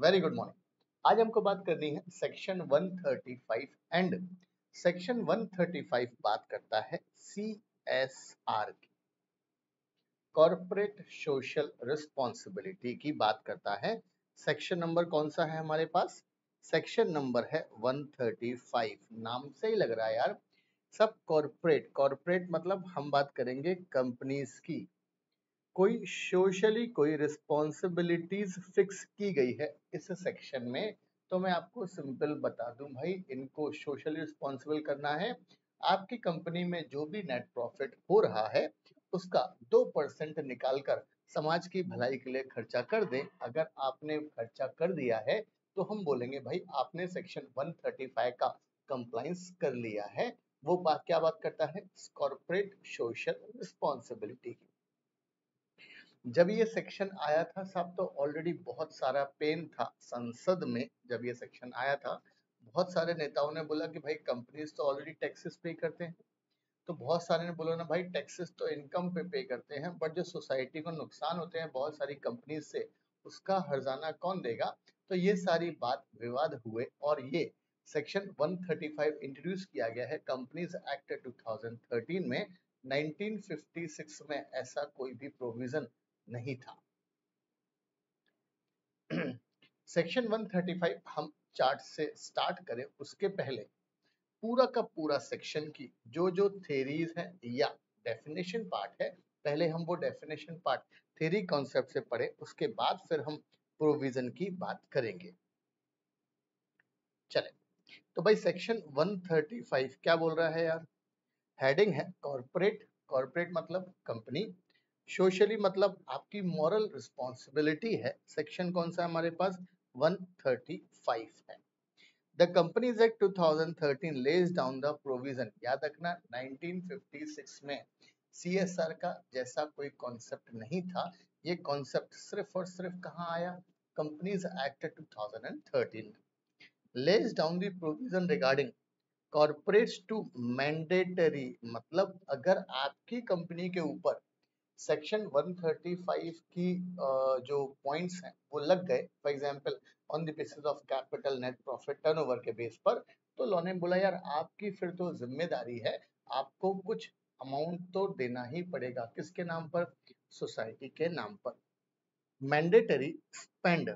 Very good morning. आज हमको बात करनी है सेक्शन 135 एंड सेक्शन 135 बात करता है CSR की, कॉर्पोरेट सोशल रिस्पॉन्सिबिलिटी की बात करता है। सेक्शन नंबर कौन सा है हमारे पास? सेक्शन नंबर है 135। नाम से ही लग रहा है यार, सब कॉर्पोरेट कॉर्पोरेट मतलब हम बात करेंगे कंपनीज की। कोई सोशली कोई रिस्पॉन्सिबिलिटीज फिक्स की गई है इस सेक्शन में, तो मैं आपको सिंपल बता दूं भाई, इनको सोशली रिस्पॉन्सिबल करना है। आपकी कंपनी में जो भी नेट प्रॉफिट हो रहा है उसका 2% निकाल कर समाज की भलाई के लिए खर्चा कर दें। अगर आपने खर्चा कर दिया है तो हम बोलेंगे भाई आपने सेक्शन 135 का कंप्लायंस कर लिया है। वो बात क्या बात करता है? कॉर्पोरेट सोशल रिस्पॉन्सिबिलिटी की। जब ये सेक्शन आया था साहब तो ऑलरेडी बहुत सारा पेन था संसद में। जब ये सेक्शन आया था बहुत सारे नेताओं ने बोला कि भाई कंपनीज तो ऑलरेडी टैक्सेस पे करते हैं, तो बहुत सारे ने बोला ना भाई टैक्सेस तो इनकम पे करते हैं, बट जो सोसाइटी को नुकसान होते हैं बहुत सारी कंपनीज से, उसका हर्जाना कौन देगा? तो ये सारी बात विवाद हुए और ये सेक्शन 135 इंट्रोड्यूस किया गया है कंपनीज एक्ट 2013 में। 1956 में ऐसा कोई भी प्रोविजन नहीं था। सेक्शन 135 हम चार्ट से स्टार्ट करें उसके पहले पूरा का पूरा सेक्शन की जो जो थेरीज है या डेफिनेशन पार्ट है, पहले हम वो डेफिनेशन पार्ट थेरी कॉन्सेप्ट से पढ़े, उसके बाद फिर हम प्रोविजन की बात करेंगे। चले, तो भाई सेक्शन 135 क्या बोल रहा है यार? हेडिंग है कॉर्पोरेट, कॉर्पोरेट मतलब कंपनी, सोशली मतलब आपकी मॉरल रिस्पॉन्सिबिलिटी है। सेक्शन कौन सा है हमारे पास? 135 है। The companies act 2013 lays down the provision, याद रखना 1956 में CSR का जैसा कोई कॉन्सेप्ट नहीं था। ये कॉन्सेप्ट सिर्फ और सिर्फ कहाँ आया? Companies act 2013 lays down the provision regarding corporates to mandatory, मतलब अगर आपकी कंपनी के ऊपर सेक्शन 135 की जो पॉइंट्स हैं वो लग गए, for example on the basis of capital, net profit, turnover के बेस पर, तो लॉ ने बोला यार आपकी फिर तो जिम्मेदारी है, आपको कुछ अमाउंट तो देना ही पड़ेगा। किसके नाम पर? सोसाइटी के नाम पर। Mandatory spend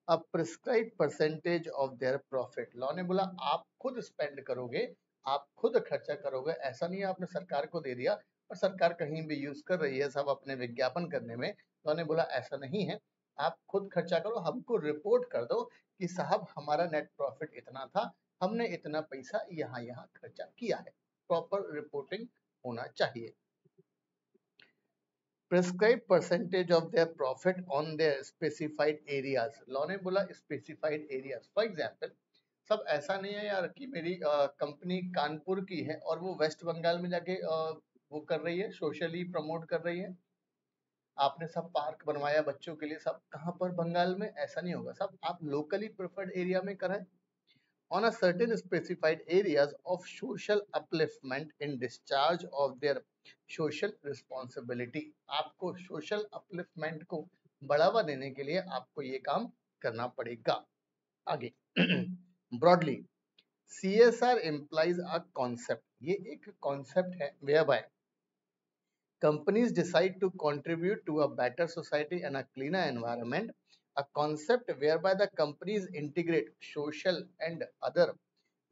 a prescribe percentage of their profit. Law ने बोला आप खुद स्पेंड करोगे, आप खुद खर्चा करोगे। ऐसा नहीं है आपने सरकार को दे दिया और सरकार कहीं भी यूज कर रही है सब अपने विज्ञापन करने में। लॉ ने बोला ऐसा नहीं है, आप खुद खर्चा करो, हमको रिपोर्ट कर दो कि साहब हमारा नेट प्रॉफिट इतना था, हमने इतना पैसा यहाँ यहाँ खर्चा किया है। प्रॉपर रिपोर्टिंग होना चाहिए। prescribe percentage of their profit on their specified areas। Law ने बोला स्पेसिफाइड एरियाज, फॉर एग्जांपल सब ऐसा नहीं है यार कि मेरी कंपनी कानपुर की है और वो वेस्ट बंगाल में जाके वो कर रही है, सोशली प्रमोट कर रही है। आपने सब पार्क बनवाया बच्चों के लिए, सब कहाँ पर? बंगाल में। ऐसा नहीं होगा, सब आप लोकली प्रेफर्ड एरिया में कराएं on a certain specified areas of social upliftment in discharge of their social responsibility। आपको social upliftment को बढ़ावा देने के लिए आपको ये काम करना पड़ेगा। आगे broadly CSR implies a concept, ये एक concept है whereby companies decide to contribute to a better society and a cleaner environment, a concept whereby the companies integrate social and other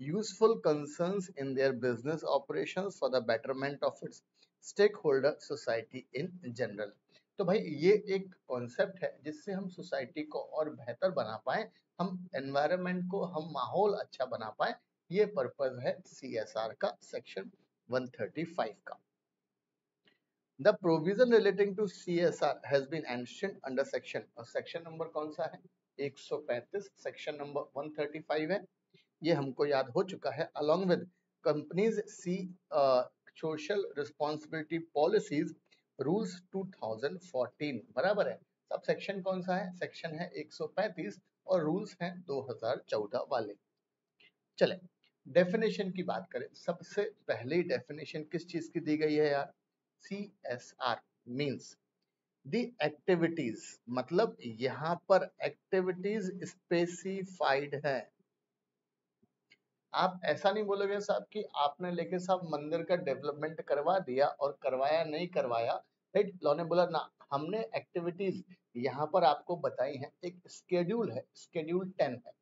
useful concerns in their business operations for the betterment of its stakeholder society in general। तो भाई ये एक concept है जिससे हम society को और बेहतर बना पाए, हम एनवायरनमेंट को, हम माहौल अच्छा बना पाए। ये पर्पस है CSR का, सेक्शन 135 का। The provision relating to CSR has been enshrined under section, और सेक्शन नंबर कौन सा है? 135। सेक्शन नंबर 135 है, ये हमको याद हो चुका है। along with companies C social responsibility policies rules 2014, बराबर है। सब सेक्शन कौन सा है? सेक्शन है 135 और रूल्स हैं 2014 वाले। चले डेफिनेशन की बात करें, सबसे पहले डेफिनेशन किस चीज की दी गई है यार? CSR means दी एक्टिविटीज, मतलब यहाँ पर एक्टिविटीज स्पेसिफाइड है। आप ऐसा नहीं बोलोगे साहब कि आपने लेके साहब मंदिर का डेवलपमेंट करवा दिया और करवाया नहीं करवाया, राइट। लॉ ने बोला ना, हमने एक्टिविटीज यहाँ पर आपको बताई हैं, एक स्केड्यूल है, स्केड्यूल 10 है।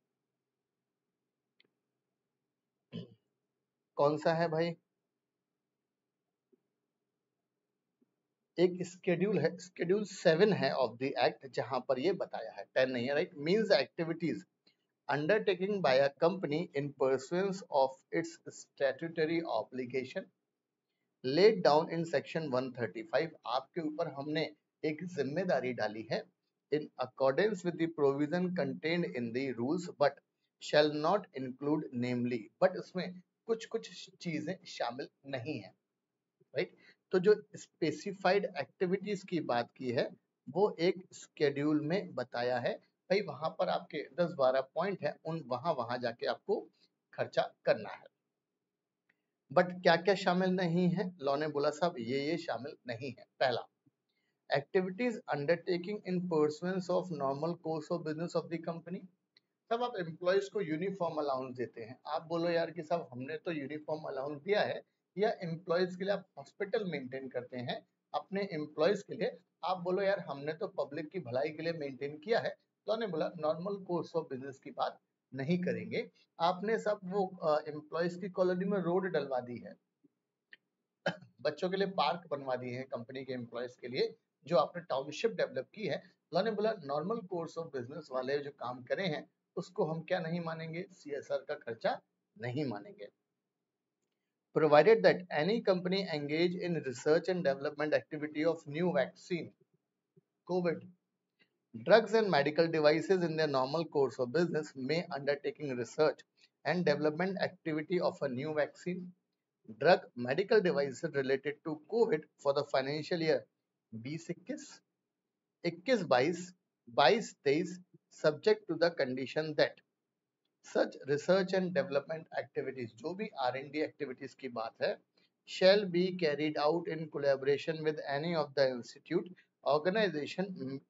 कौन सा है भाई? एक स्केड्यूल है, स्केड्यूल 7 है ऑफ द एक्ट, जहां पर ये बताया है, 10 नहीं है, right. Means activities undertaking by a company in pursuance of its statutory obligation laid down in section 135। आपके ऊपर हमने एक जिम्मेदारी डाली है, in accordance with the provision contained in the rules but shall not include namely, but उसमें कुछ कुछ चीजें शामिल नहीं है, राइट। तो जो स्पेसिफाइड एक्टिविटीज की बात की है वो एक स्केड्यूल में बताया है भाई, वहां पर आपके 10-12 पॉइंट है, उन वहां वहां जाके आपको खर्चा करना है। बट क्या क्या शामिल नहीं है? लॉ ने बोला साहब ये शामिल नहीं है। पहला, activities undertaking in pursuance of normal course of business of the company. तब आप एम्प्लॉयज को यूनिफॉर्म अलाउंस देते हैं, आप बोलो यार कि साहब हमने तो यूनिफॉर्म अलाउंस दिया है, या एम्प्लॉयज के लिए आप हॉस्पिटल मेंटेन करते हैं अपने एम्प्लॉयज के लिए, आप बोलो यार हमने तो पब्लिक की भलाई के लिए मेंटेन किया है, तो ने बोला नॉर्मल कोर्स ऑफ बिजनेस की बात नहीं करेंगे। आपने सब वो एम्प्लॉयज की कॉलोनी में रोड डलवा दी है, बच्चों के लिए पार्क बनवा दिए हैं कंपनी के एम्प्लॉयज के लिए, जो आपने टाउनशिप डेवलप की है, लॉ ने बोला नॉर्मल कोर्स ऑफ बिजनेस वाले जो काम करे हैं उसको हम क्या नहीं मानेंगे? सीएसआर का खर्चा नहीं मानेंगे। Provided that any company engage in research and development activity of new vaccine, COVID, drugs and medical devices in their normal course of business, may undertaking research and development activity of a new vaccine, drug, medical devices related to COVID for the financial year 2021, 21-22, 22-23, subject to the condition that such research and development activities, जो भी R&D activities की बात है, shall be carried out in collaboration with any of the institute organization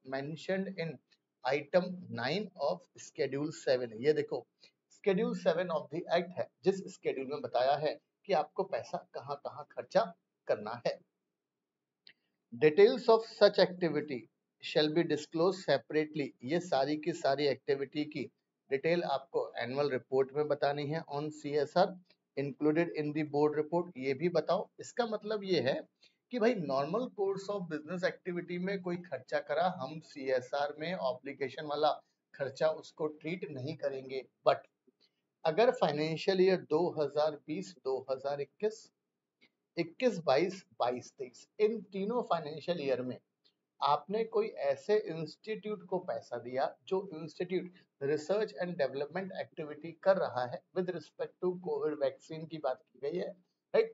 mentioned in item 9 of schedule 7। ये देखो schedule 7 of the act है, जिस schedule में बताया है कि आपको पैसा कहाँ कहाँ खर्चा करना है। Details of such activity shall be disclosed separately। ये सारी की सारी एक्टिविटी की डिटेल आपको एनुअल रिपोर्ट में बतानी है on CSR, included in the board report. ये भी बताओ, इसका मतलब ये है कि भाई normal course of business activity में कोई खर्चा करा, हम सीएसआर में ऑब्लिगेशन वाला खर्चा उसको ट्रीट नहीं करेंगे। बट अगर फाइनेंशियल ईयर 2020-2021, 21-22, 22-23, इन तीनों फाइनेंशियल ईयर में आपने कोई ऐसे इंस्टीट्यूट को पैसा दिया जो institute research and development activity कर रहा है with respect to COVID vaccine की बात की गई है, राइट।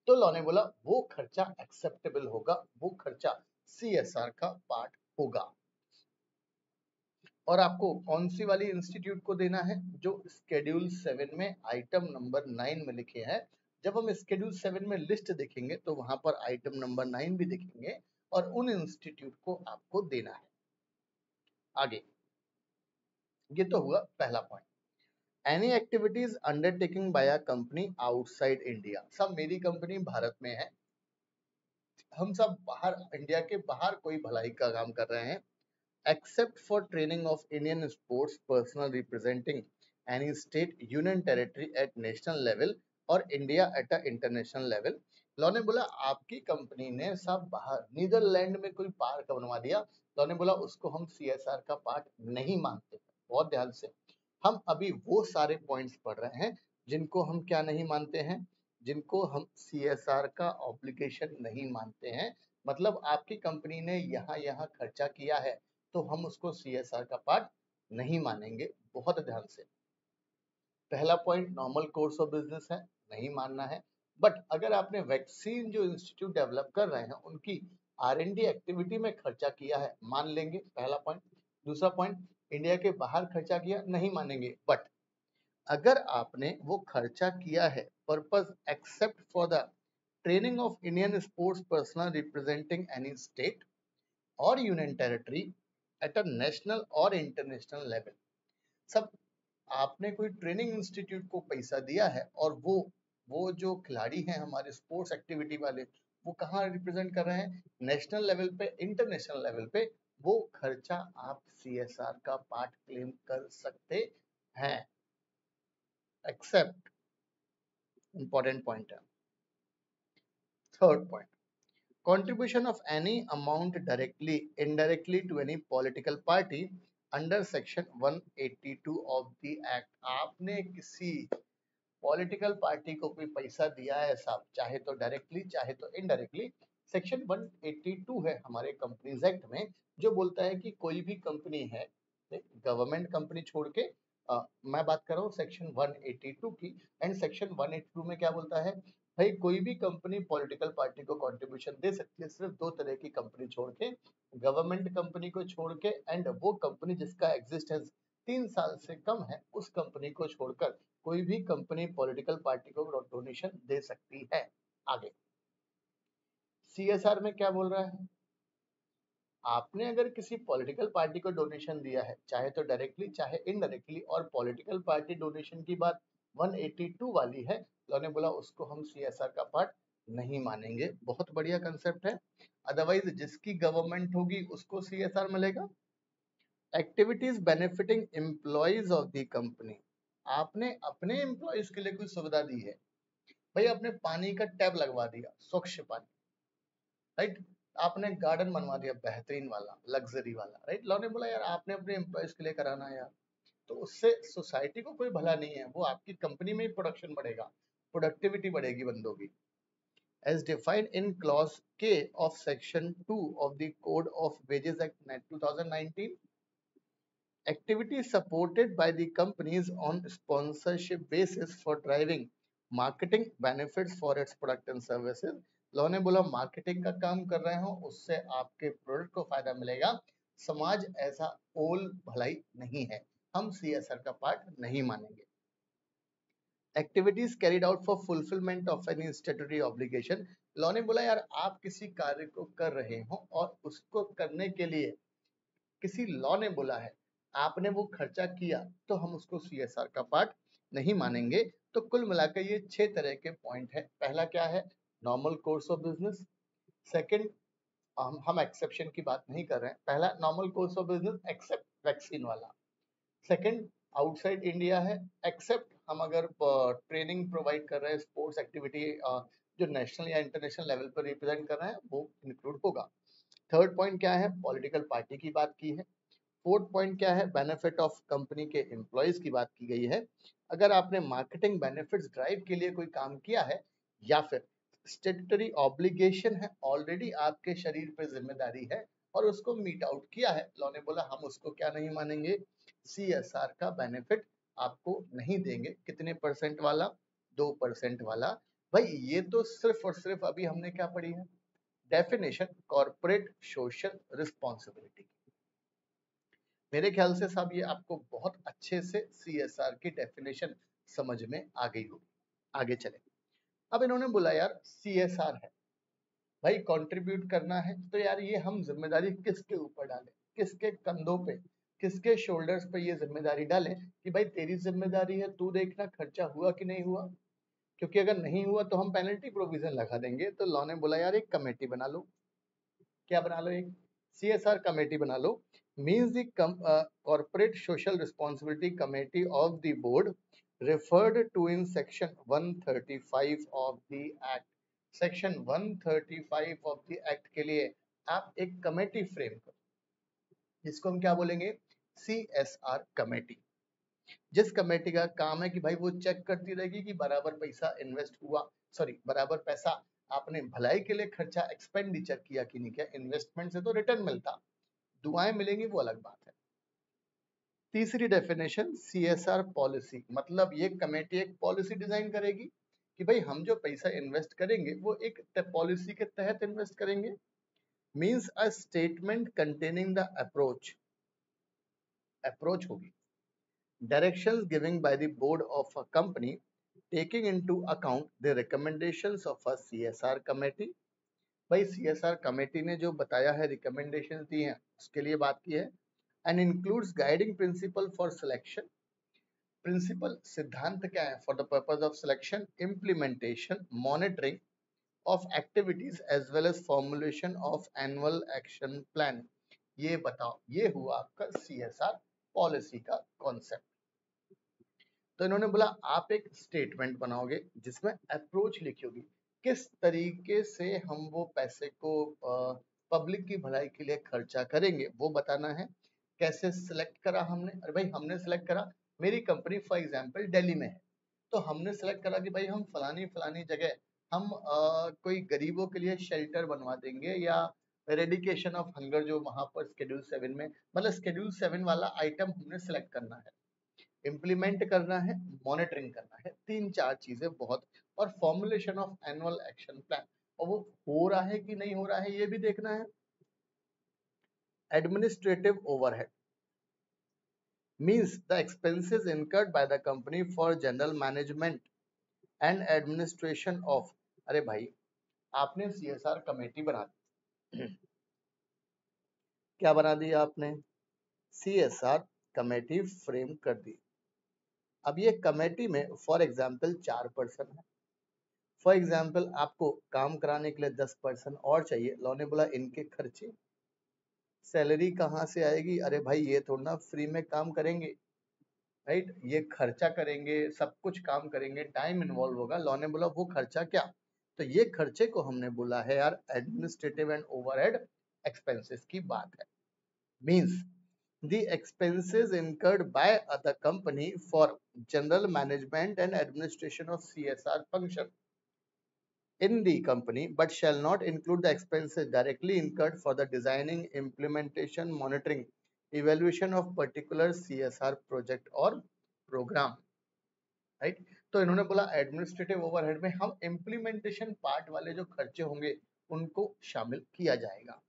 तो लॉ ने बोला वो खर्चा एक्सेप्टेबल होगा, वो खर्चा सीएसआर का पार्ट होगा। और आपको कौन सी वाली इंस्टीट्यूट को देना है? जो स्केड्यूल 7 में आइटम नंबर 9 में लिखे हैं। जब हम स्केड्यूल 7 में लिस्ट देखेंगे तो वहां पर आइटम नंबर 9 भी देखेंगे और उन इंस्टीट्यूट को आपको देना है। आगे, ये तो हुआ पहला point. Any activities undertaking bye a company outside India. सब मेरी कंपनी भारत में है, हम सब बाहर, इंडिया के बाहर कोई भलाई का काम कर रहे हैं, except for training of Indian sports personnel representing any state, union territory at national level और India at a international level. Law ने बोला आपकी कंपनी ने सब बाहर नीदरलैंड में कोई पार्क बनवा दिया, लॉ ने बोला उसको हम सीएसआर का पार्ट नहीं मानते। बहुत ध्यान से, हम अभी वो सारे पॉइंट्स पढ़ रहे हैं जिनको हम क्या नहीं मानते हैं, जिनको हम सीएसआर का ऑब्लिगेशन नहीं मानते हैं। मतलब आपकी कंपनी ने यहाँ यहाँ खर्चा किया है तो हम उसको सीएसआर का पार्ट नहीं मानेंगे। बहुत ध्यान से, पहला point normal course of business है, नहीं मानना है। बट अगर आपने वैक्सीन जो इंस्टीट्यूट डेवलप कर रहे हैं उनकी आर&डी एक्टिविटी में खर्चा किया है, मान लेंगे, पहला पॉइंट। दूसरा पॉइंट, इंडिया के बाहर खर्चा किया, नहीं मानेंगे। बट अगर आपने वो खर्चा किया है purpose except for the training of Indian sports personnel representing any state और union territory at a national और इंटरनेशनल लेवल। सब आपने कोई ट्रेनिंग इंस्टीट्यूट को पैसा दिया है और वो जो खिलाड़ी हैं हमारे स्पोर्ट्स एक्टिविटी वाले, वो कहाँ रिप्रेजेंट कर रहे हैं, नेशनल लेवल पे, इंटरनेशनल लेवल पे, वो खर्चा आप सीएसआर का पार्ट क्लेम कर सकते हैं, एक्सेप्ट, इंपॉर्टेंट पॉइंट है। Third point, contribution of any amount directly indirectly to any political party under section 182 of the act। आपने किसी पॉलिटिकल पार्टी को कोई पैसा दिया है साहब, चाहे तो डायरेक्टली चाहे तो इनडायरेक्टली, सेक्शन 182 है हमारे कंपनीज एक्ट में, जो बोलता है कि कोई भी कंपनी है, गवर्नमेंट कंपनी छोड़ के, मैं बात कर रहा हूँ सेक्शन 182 की, एंड सेक्शन 182 में क्या बोलता है, भाई कोई भी कंपनी पॉलिटिकल पार्टी को कंट्रीब्यूशन दे सकती है, सिर्फ दो तरह की कंपनी छोड़ के, गवर्नमेंट कंपनी को छोड़ के, एंड वो कंपनी जिसका एग्जिस्टेंस 3 साल से कम है, उस कंपनी को छोड़कर कोई भी कंपनी पॉलिटिकल पार्टी को डोनेशन दे सकती है। आगे सीएसआर में क्या बोल रहा है, आपने अगर किसी पॉलिटिकल पार्टी को डोनेशन दिया है, चाहे तो डायरेक्टली चाहे इनडायरेक्टली, और पॉलिटिकल पार्टी डोनेशन की बात 182 वाली है, लॉ ने बोला उसको हम सीएसआर का पार्ट नहीं मानेंगे। बहुत बढ़िया कंसेप्ट है। अदरवाइज जिसकी गवर्नमेंट होगी उसको सीएसआर मिलेगा। Activities benefiting employees of the company, आपने अपने एम्प्लॉइज के लिए कोई सुविधा दी है, भाई आपने पानी का टैप लगवा दिया, स्वच्छ पानी, राइट, आपने गार्डन बनवा दिया बेहतरीन वाला, लग्जरी वाला, राइट, लॉ ने बोला यार आपने अपने एम्प्लॉइज के लिए कराना है यार, तो उससे सोसाइटी को कोई भला नहीं है, वो आपकी कंपनी में ही प्रोडक्शन बढ़ेगा, प्रोडक्टिविटी बढ़ेगी बंदों की। एज डिफाइंड इन क्लॉज के of section 2 of the code of wages act 2019, activities supported by the companies on sponsorship basis for driving marketing benefits for its product and services। Law ने बोला marketing का काम कर रहे हो, उससे आपके प्रोडक्ट को फायदा मिलेगा, समाज ऐसा ओल भलाई नहीं है, हम सीएसआर का पार्ट नहीं मानेंगे। Activities carried out for fulfilment of any statutory obligation, law ने बोला यार आप किसी कार्य को कर रहे हो और उसको करने के लिए किसी लॉ ने बोला है, आपने वो खर्चा किया, तो हम उसको सीएसआर का पार्ट नहीं मानेंगे। तो कुल मिलाकर ये 6 तरह के पॉइंट है। पहला क्या है, normal course of business. Second, हम एक्सेप्शन की बात नहीं कर रहे हैं, पहला normal course of business except vaccine वाला। सेकंड, आउटसाइड इंडिया है, एक्सेप्ट हम अगर ट्रेनिंग प्रोवाइड कर रहे हैं, स्पोर्ट्स एक्टिविटी जो नेशनल या इंटरनेशनल लेवल पर रिप्रेजेंट कर रहे हैं, वो इंक्लूड होगा। थर्ड पॉइंट क्या है, पॉलिटिकल पार्टी की बात की है। फोर्थ पॉइंट क्या है, बेनिफिट ऑफ कंपनी के एम्प्लॉयज की बात की गई है। अगर आपने मार्केटिंग बेनिफिट्स ड्राइव के लिए कोई काम किया है, या फिर स्टैट्यूटरी ऑब्लिगेशन है, ऑलरेडी आपके शरीर पे जिम्मेदारी है और उसको मीट आउट किया है, लॉ ने बोला हम उसको क्या नहीं मानेंगे, सीएसआर का बेनिफिट आपको नहीं देंगे। कितने परसेंट वाला, 2% वाला। भाई ये तो सिर्फ और सिर्फ अभी हमने क्या पढ़ी है, डेफिनेशन कॉर्पोरेट सोशल रिस्पॉन्सिबिलिटी। मेरे ख्याल से साहब ये आपको बहुत अच्छे से सीएसआर की डेफिनेशन समझ में आ गई होगी। आगे चले, अब इन्होंने बोला यार सीएसआर है, भाई कंट्रीब्यूट करना है, तो यार ये हम जिम्मेदारी किसके ऊपर डालें, किसके कंधों पे, किसके शोल्डर्स पे ये जिम्मेदारी डालें कि भाई तेरी जिम्मेदारी है, तू देखना खर्चा हुआ कि नहीं हुआ, क्योंकि अगर नहीं हुआ तो हम पेनल्टी प्रोविजन लगा देंगे। तो लॉ ने बोला यार एक कमेटी बना लो। क्या बना लो, एक सीएसआर कमेटी बना लो। Means the corporate social responsibility committee of the board referred to in section 135 of the act। Section 135 of the act के लिए आप एक कमेटी फ्रेम करो, जिसको हम क्या बोलेंगे, सीएसआर कमेटी। जिस कमेटी का काम है कि भाई वो चेक करती रहेगी कि बराबर पैसा इन्वेस्ट हुआ, सॉरी बराबर पैसा आपने भलाई के लिए खर्चा एक्सपेंडिचर किया कि नहीं किया। इन्वेस्टमेंट से तो रिटर्न मिलता, दुआएं मिलेंगी वो अलग बात है। तीसरी डेफिनेशन सीएसआर पॉलिसी, मतलब ये कमेटी एक पॉलिसी डिजाइन करेगी कि भाई हम जो पैसा इन्वेस्ट करेंगे वो एक पॉलिसी के तहत इन्वेस्ट करेंगे। Means a statement containing the approach होगी, directions given by the board of a company taking into account the recommendations of a CSR committee. भाई CSR कमेटी ने जो बताया है, रिकमेंडेशंस दी हैं, उसके लिए बात की है। And includes guiding principle for selection. Principle सिद्धांत क्या है? For the purpose of selection, implementation, monitoring of activities as well as formulation of annual action plan। ये बताओ, ये हुआ आपका CSR पॉलिसी का कॉन्सेप्ट। तो इन्होंने बोला आप एक स्टेटमेंट बनाओगे जिसमें अप्रोच लिखी होगी, किस तरीके से हम वो पैसे को पब्लिक की भलाई के लिए खर्चा करेंगे, वो बताना है। कैसे सिलेक्ट करा हमने? अरे भाई हमने सिलेक्ट करा, मेरी कंपनी फॉर एग्जांपल दिल्ली में है, तो हमने सेलेक्ट करा कि भाई हम फलानी फलानी जगह हम कोई गरीबों के लिए शेल्टर बनवा देंगे, या रेडिकेशन ऑफ हंगर जो वहां पर शेड्यूल 7 में, मतलब शेड्यूल 7 वाला आइटम हमने सेलेक्ट करना है, इम्प्लीमेंट करना है, मॉनिटरिंग करना है, 3-4 चीजें बहुत। और formulation of annual action plan, और वो हो रहा है कि नहीं हो रहा है ये भी देखना है। Administrative overhead means the expenses incurred by the company for general management and administration of। अरे भाई आपने CSR कमेटी बना दी, क्या बना दिया आपने? CSR कमेटी फ्रेम कर दी। अब ये कमेटी में फॉर एग्जाम्पल 4 पर्सन है, फॉर एग्जाम्पल आपको काम कराने के लिए 10 पर्सन और चाहिए। लॉ ने बोला इनके खर्चे, सैलरी कहाँ से आएगी? अरे भाई ये थोड़ा ना फ्री में काम करेंगे, राइट? ये खर्चा करेंगे, सब कुछ काम करेंगे, टाइम इन्वॉल्व होगा। लॉ ने बोला वो खर्चा क्या? तो ये खर्चे को हमने बोला है यार एडमिनिस्ट्रेटिव एंड ओवरहेड एक्सपेंसेस की बात है। Means the expenses incurred by the company for general management and administration of CSR function in the company, but shall not include the expenses directly incurred for the designing, implementation, monitoring, evaluation of particular CSR project or program, right? तो इन्होंने बोला administrative overhead में हम implementation part वाले जो खर्चे होंगे उनको शामिल किया जाएगा।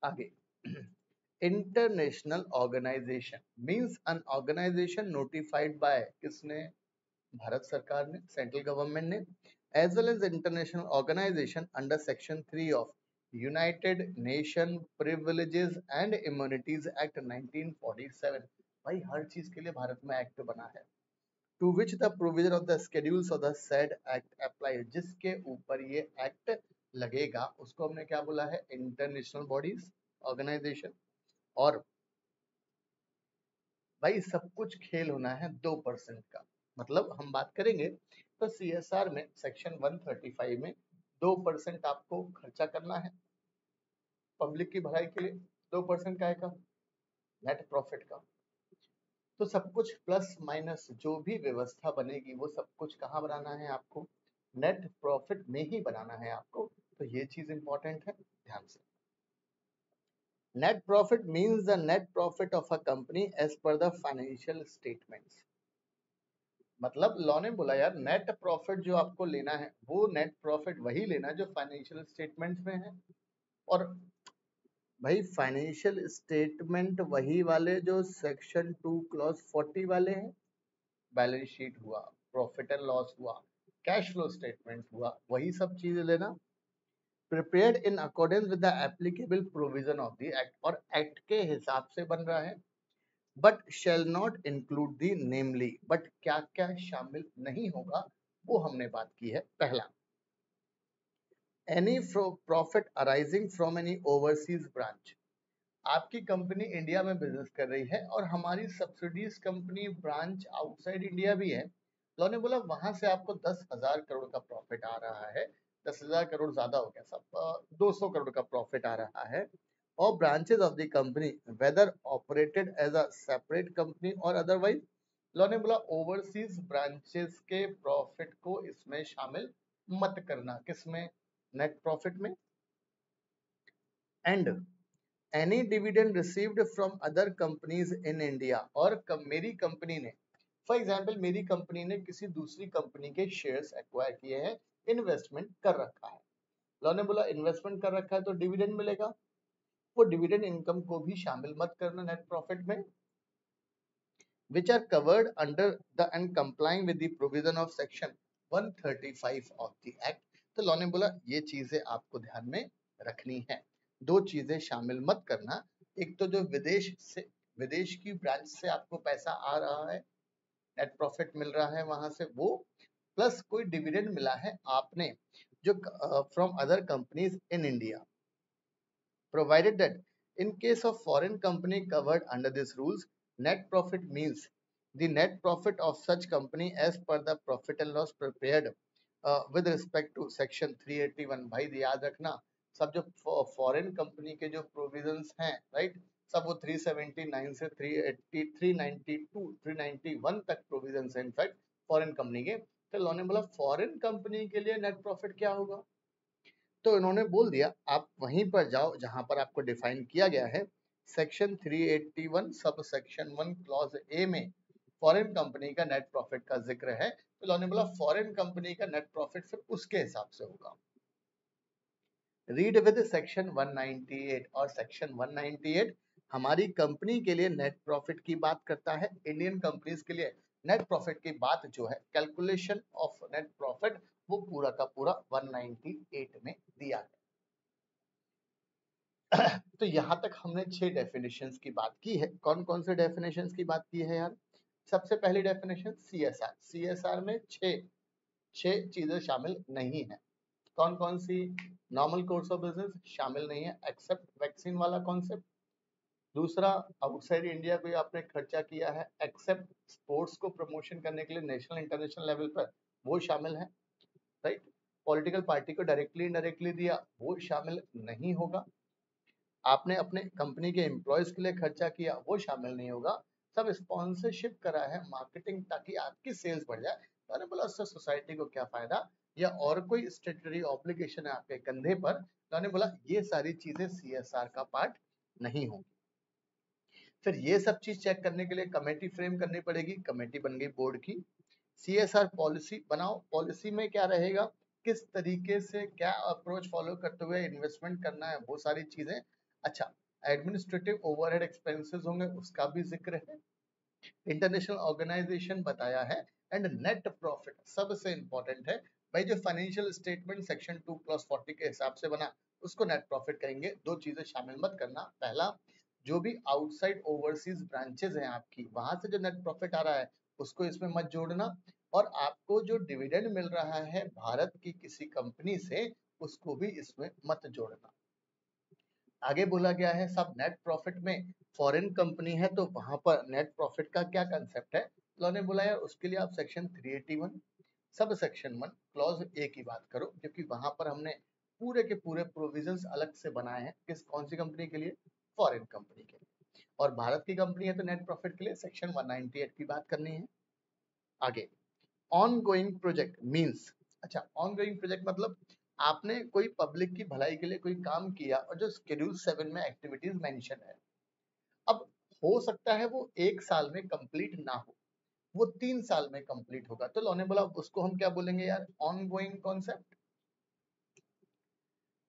आगे, international organisation means an organisation notified by, किसने? भारत सरकार ने, सेंट्रल गवर्नमेंट ने, as well as international organisation under section 3 of United Nation privileges and immunities act 1947। भाई हर चीज के लिए भारत में एक्ट बना है। To which the provision of the schedules of the said act apply, जिसके ऊपर ये एक्ट लगेगा उसको हमने क्या बोला है? International bodies, organisation. और भाई सब कुछ खेल होना है 2% का, मतलब हम बात करेंगे तो CSR में सेक्शन 135 में 2% आपको खर्चा करना है पब्लिक की भलाई के लिए। 2% का है का नेट प्रॉफिट का। तो सब कुछ प्लस माइनस जो भी व्यवस्था बनेगी वो सब कुछ कहाँ बनाना है आपको? नेट प्रॉफिट में ही बनाना है आपको। तो ये चीज इंपॉर्टेंट है, ध्यान से। Net profit means the net profit of a company as per the financial statements. मतलब लॉ ने बोला यार नेट प्रॉफिट जो आपको लेना है वो नेट प्रॉफिट वही लेना जो फाइनेंशियल स्टेटमेंट्स में है। और भाई फाइनेंशियल स्टेटमेंट वही वाले जो सेक्शन 2 क्लॉज 40 वाले हैं। बैलेंस शीट हुआ, प्रॉफिट एंड लॉस हुआ, कैश फ्लो स्टेटमेंट हुआ, वही सब चीजें लेना। Prepared in accordance with the applicable provision of the act, और एक्ट के हिसाब से बन रहा है। But shall not include the namely, but क्या क्या शामिल नहीं होगा वो हमने बात की है। पहला, any profit arising from any overseas branch. आपकी कंपनी इंडिया में बिजनेस कर रही है और हमारी subsidies company branch outside India भी है। लॉ ने बोला वहां से आपको 10,000 करोड़ का प्रॉफिट आ रहा है, 10,000 करोड़ ज्यादा हो गया, सब 200 करोड़ का प्रॉफिट आ रहा है। और branches of the company whether operated as a separate company or otherwise. Law ने बोला ओवरसीज ब्रांचेस के प्रॉफिट को इसमें शामिल मत करना, किसमें? नेट प्रॉफिट में। And any dividend received from other companies in India, और मेरी कंपनी ने, फॉर एग्जांपल मेरी कंपनी ने किसी दूसरी कंपनी के शेयर्स एक्वायर किए हैं, इन्वेस्टमेंट कर रखा है। लॉ ने बोला इन्वेस्टमेंट कर रखा है तो डिविडेंड मिलेगा, वो डिविडेंड इनकम को भी शामिल मत करना नेट प्रॉफिट में। which are covered under the and complying with the provision of section 135 of the act। तो लॉ ने बोला ये चीजें आपको ध्यान में रखनी है, दो चीजें शामिल मत करना। एक तो जो विदेश की ब्रांच से आपको पैसा आ रहा है, नेट प्रॉफिट मिल रहा है वहां से वो, प्लस कोई डिविडेंड मिला है आपने जो from other companies in India, provided that in case of foreign company covered under these rules, net profit means the net profit of such company as per the profit and loss prepared with respect to section 381। भाई याद रखना, सब जो foreign company के जो provisions हैं, right, सब वो 379 से 380 392 391 तक प्रोविजंस हैं इनफैक्ट फॉरेन कंपनी के। तो लॉ ने बोला फॉरेन कंपनी के लिए नेट प्रॉफिट क्या होगा, तो इन्होंने बोल दिया आप वहीं पर जाओ जहां पर आपको डिफाइन किया गया है सेक्शन 381 सब सेक्शन 1 क्लॉज ए में फॉरेन कंपनी का नेट प्रॉफिट का जिक्र है। तो इन्होंने बोला फॉरेन कंपनी का नेट प्रॉफिट फिर उसके हिसाब से होगा। रीड विद सेक्शन 198, और सेक्शन 198 हमारी कंपनी के लिए नेट प्रॉफिट की बात करता है। इंडियन कंपनीज के लिए नेट प्रॉफिट की बात जो है, कैलकुलेशन ऑफ नेट प्रॉफिट, वो पूरा का पूरा 198 में दिया है। तो यहां तक हमने 6 डेफिनेशंस की बात की है। कौन कौन से डेफिनेशंस की बात की है यार? सबसे पहली डेफिनेशन सीएसआर। सीएसआर में 6 चीजें शामिल नहीं है। कौन कौन सी? नॉर्मल कोर्स ऑफ बिजनेस शामिल नहीं है एक्सेप्ट वैक्सीन वाला कॉन्सेप्ट। दूसरा, आउटसाइड इंडिया कोई आपने खर्चा किया है एक्सेप्ट स्पोर्ट्स को प्रमोशन करने के लिए नेशनल इंटरनेशनल लेवल पर, वो शामिल है, राइट। पॉलिटिकल पार्टी को डायरेक्टली इनडायरेक्टली दिया, वो शामिल नहीं होगा। आपने अपने कंपनी के एम्प्लॉयज के लिए खर्चा किया, वो शामिल नहीं होगा। सब स्पॉन्सरशिप करा है, मार्केटिंग, ताकि आपकी सेल्स बढ़ जाए। तो मैंने बोला उससे सोसाइटी को क्या फायदा, या और कोई स्टेटरी ऑब्लिगेशन है आपके कंधे पर, तो मैंने बोला ये सारी चीजें सीएसआर का पार्ट नहीं होंगी। फिर ये सब चीज चेक करने के लिए कमेटी फ्रेम करनी पड़ेगी। कमेटी बन गई बोर्ड की। सीएसआर पॉलिसी बनाओ। पॉलिसी में क्या रहेगा, किस तरीके से क्या अप्रोच फॉलो करते हुए इन्वेस्टमेंट करना है, वो सारी चीजें। अच्छा, एडमिनिस्ट्रेटिव ओवरहेड एक्सपेंसेस होंगे, उसका भी जिक्र है। इंटरनेशनल ऑर्गेनाइजेशन बताया है। एंड नेट प्रॉफिट सबसे इंपॉर्टेंट है भाई, जो फाइनेंशियल स्टेटमेंट सेक्शन 2+40 के हिसाब से बना, उसको नेट प्रॉफिट कहेंगे। दो चीजें शामिल मत करना। पहला, जो भी आउटसाइड ओवरसीज ब्रांचेस हैं आपकी, वहां से जो नेट प्रॉफिट आ रहा है उसको इसमें मत जोड़ना। और आपको जो डिविडेंड मिल रहा है भारत की किसी कंपनी से, उसको भी इसमें मत जोड़ना। आगे बोला गया है सब नेट प्रॉफिट में फॉरेन कंपनी है तो वहां पर नेट प्रॉफिट का क्या कंसेप्ट है। लॉ ने बोला यार उसके लिए आप सेक्शन 381 सब सेक्शन 1 क्लॉज ए की बात करो, क्योंकि वहां पर हमने पूरे के पूरे प्रोविजंस अलग से बनाए हैं। किस कौन सी कंपनी के लिए? फॉरेन कंपनी के लिए। और भारत की कंपनी है तो नेट प्रॉफिट के लिए सेक्शन 198 की बात करनी है। आगे, ऑन गोइंग प्रोजेक्ट मीन्स, अच्छा ऑन गोइंग प्रोजेक्ट मतलब आपने कोई पब्लिक की भलाई के लिए कोई काम किया और जो शेड्यूल 7 में एक्टिविटीज मेंशन है, अब हो सकता है वो 1 साल में कंप्लीट ना हो, वो 3 साल में कंप्लीट होगा। तो लॉ ने बोला उसको हम क्या बोलेंगे यार? On going concept.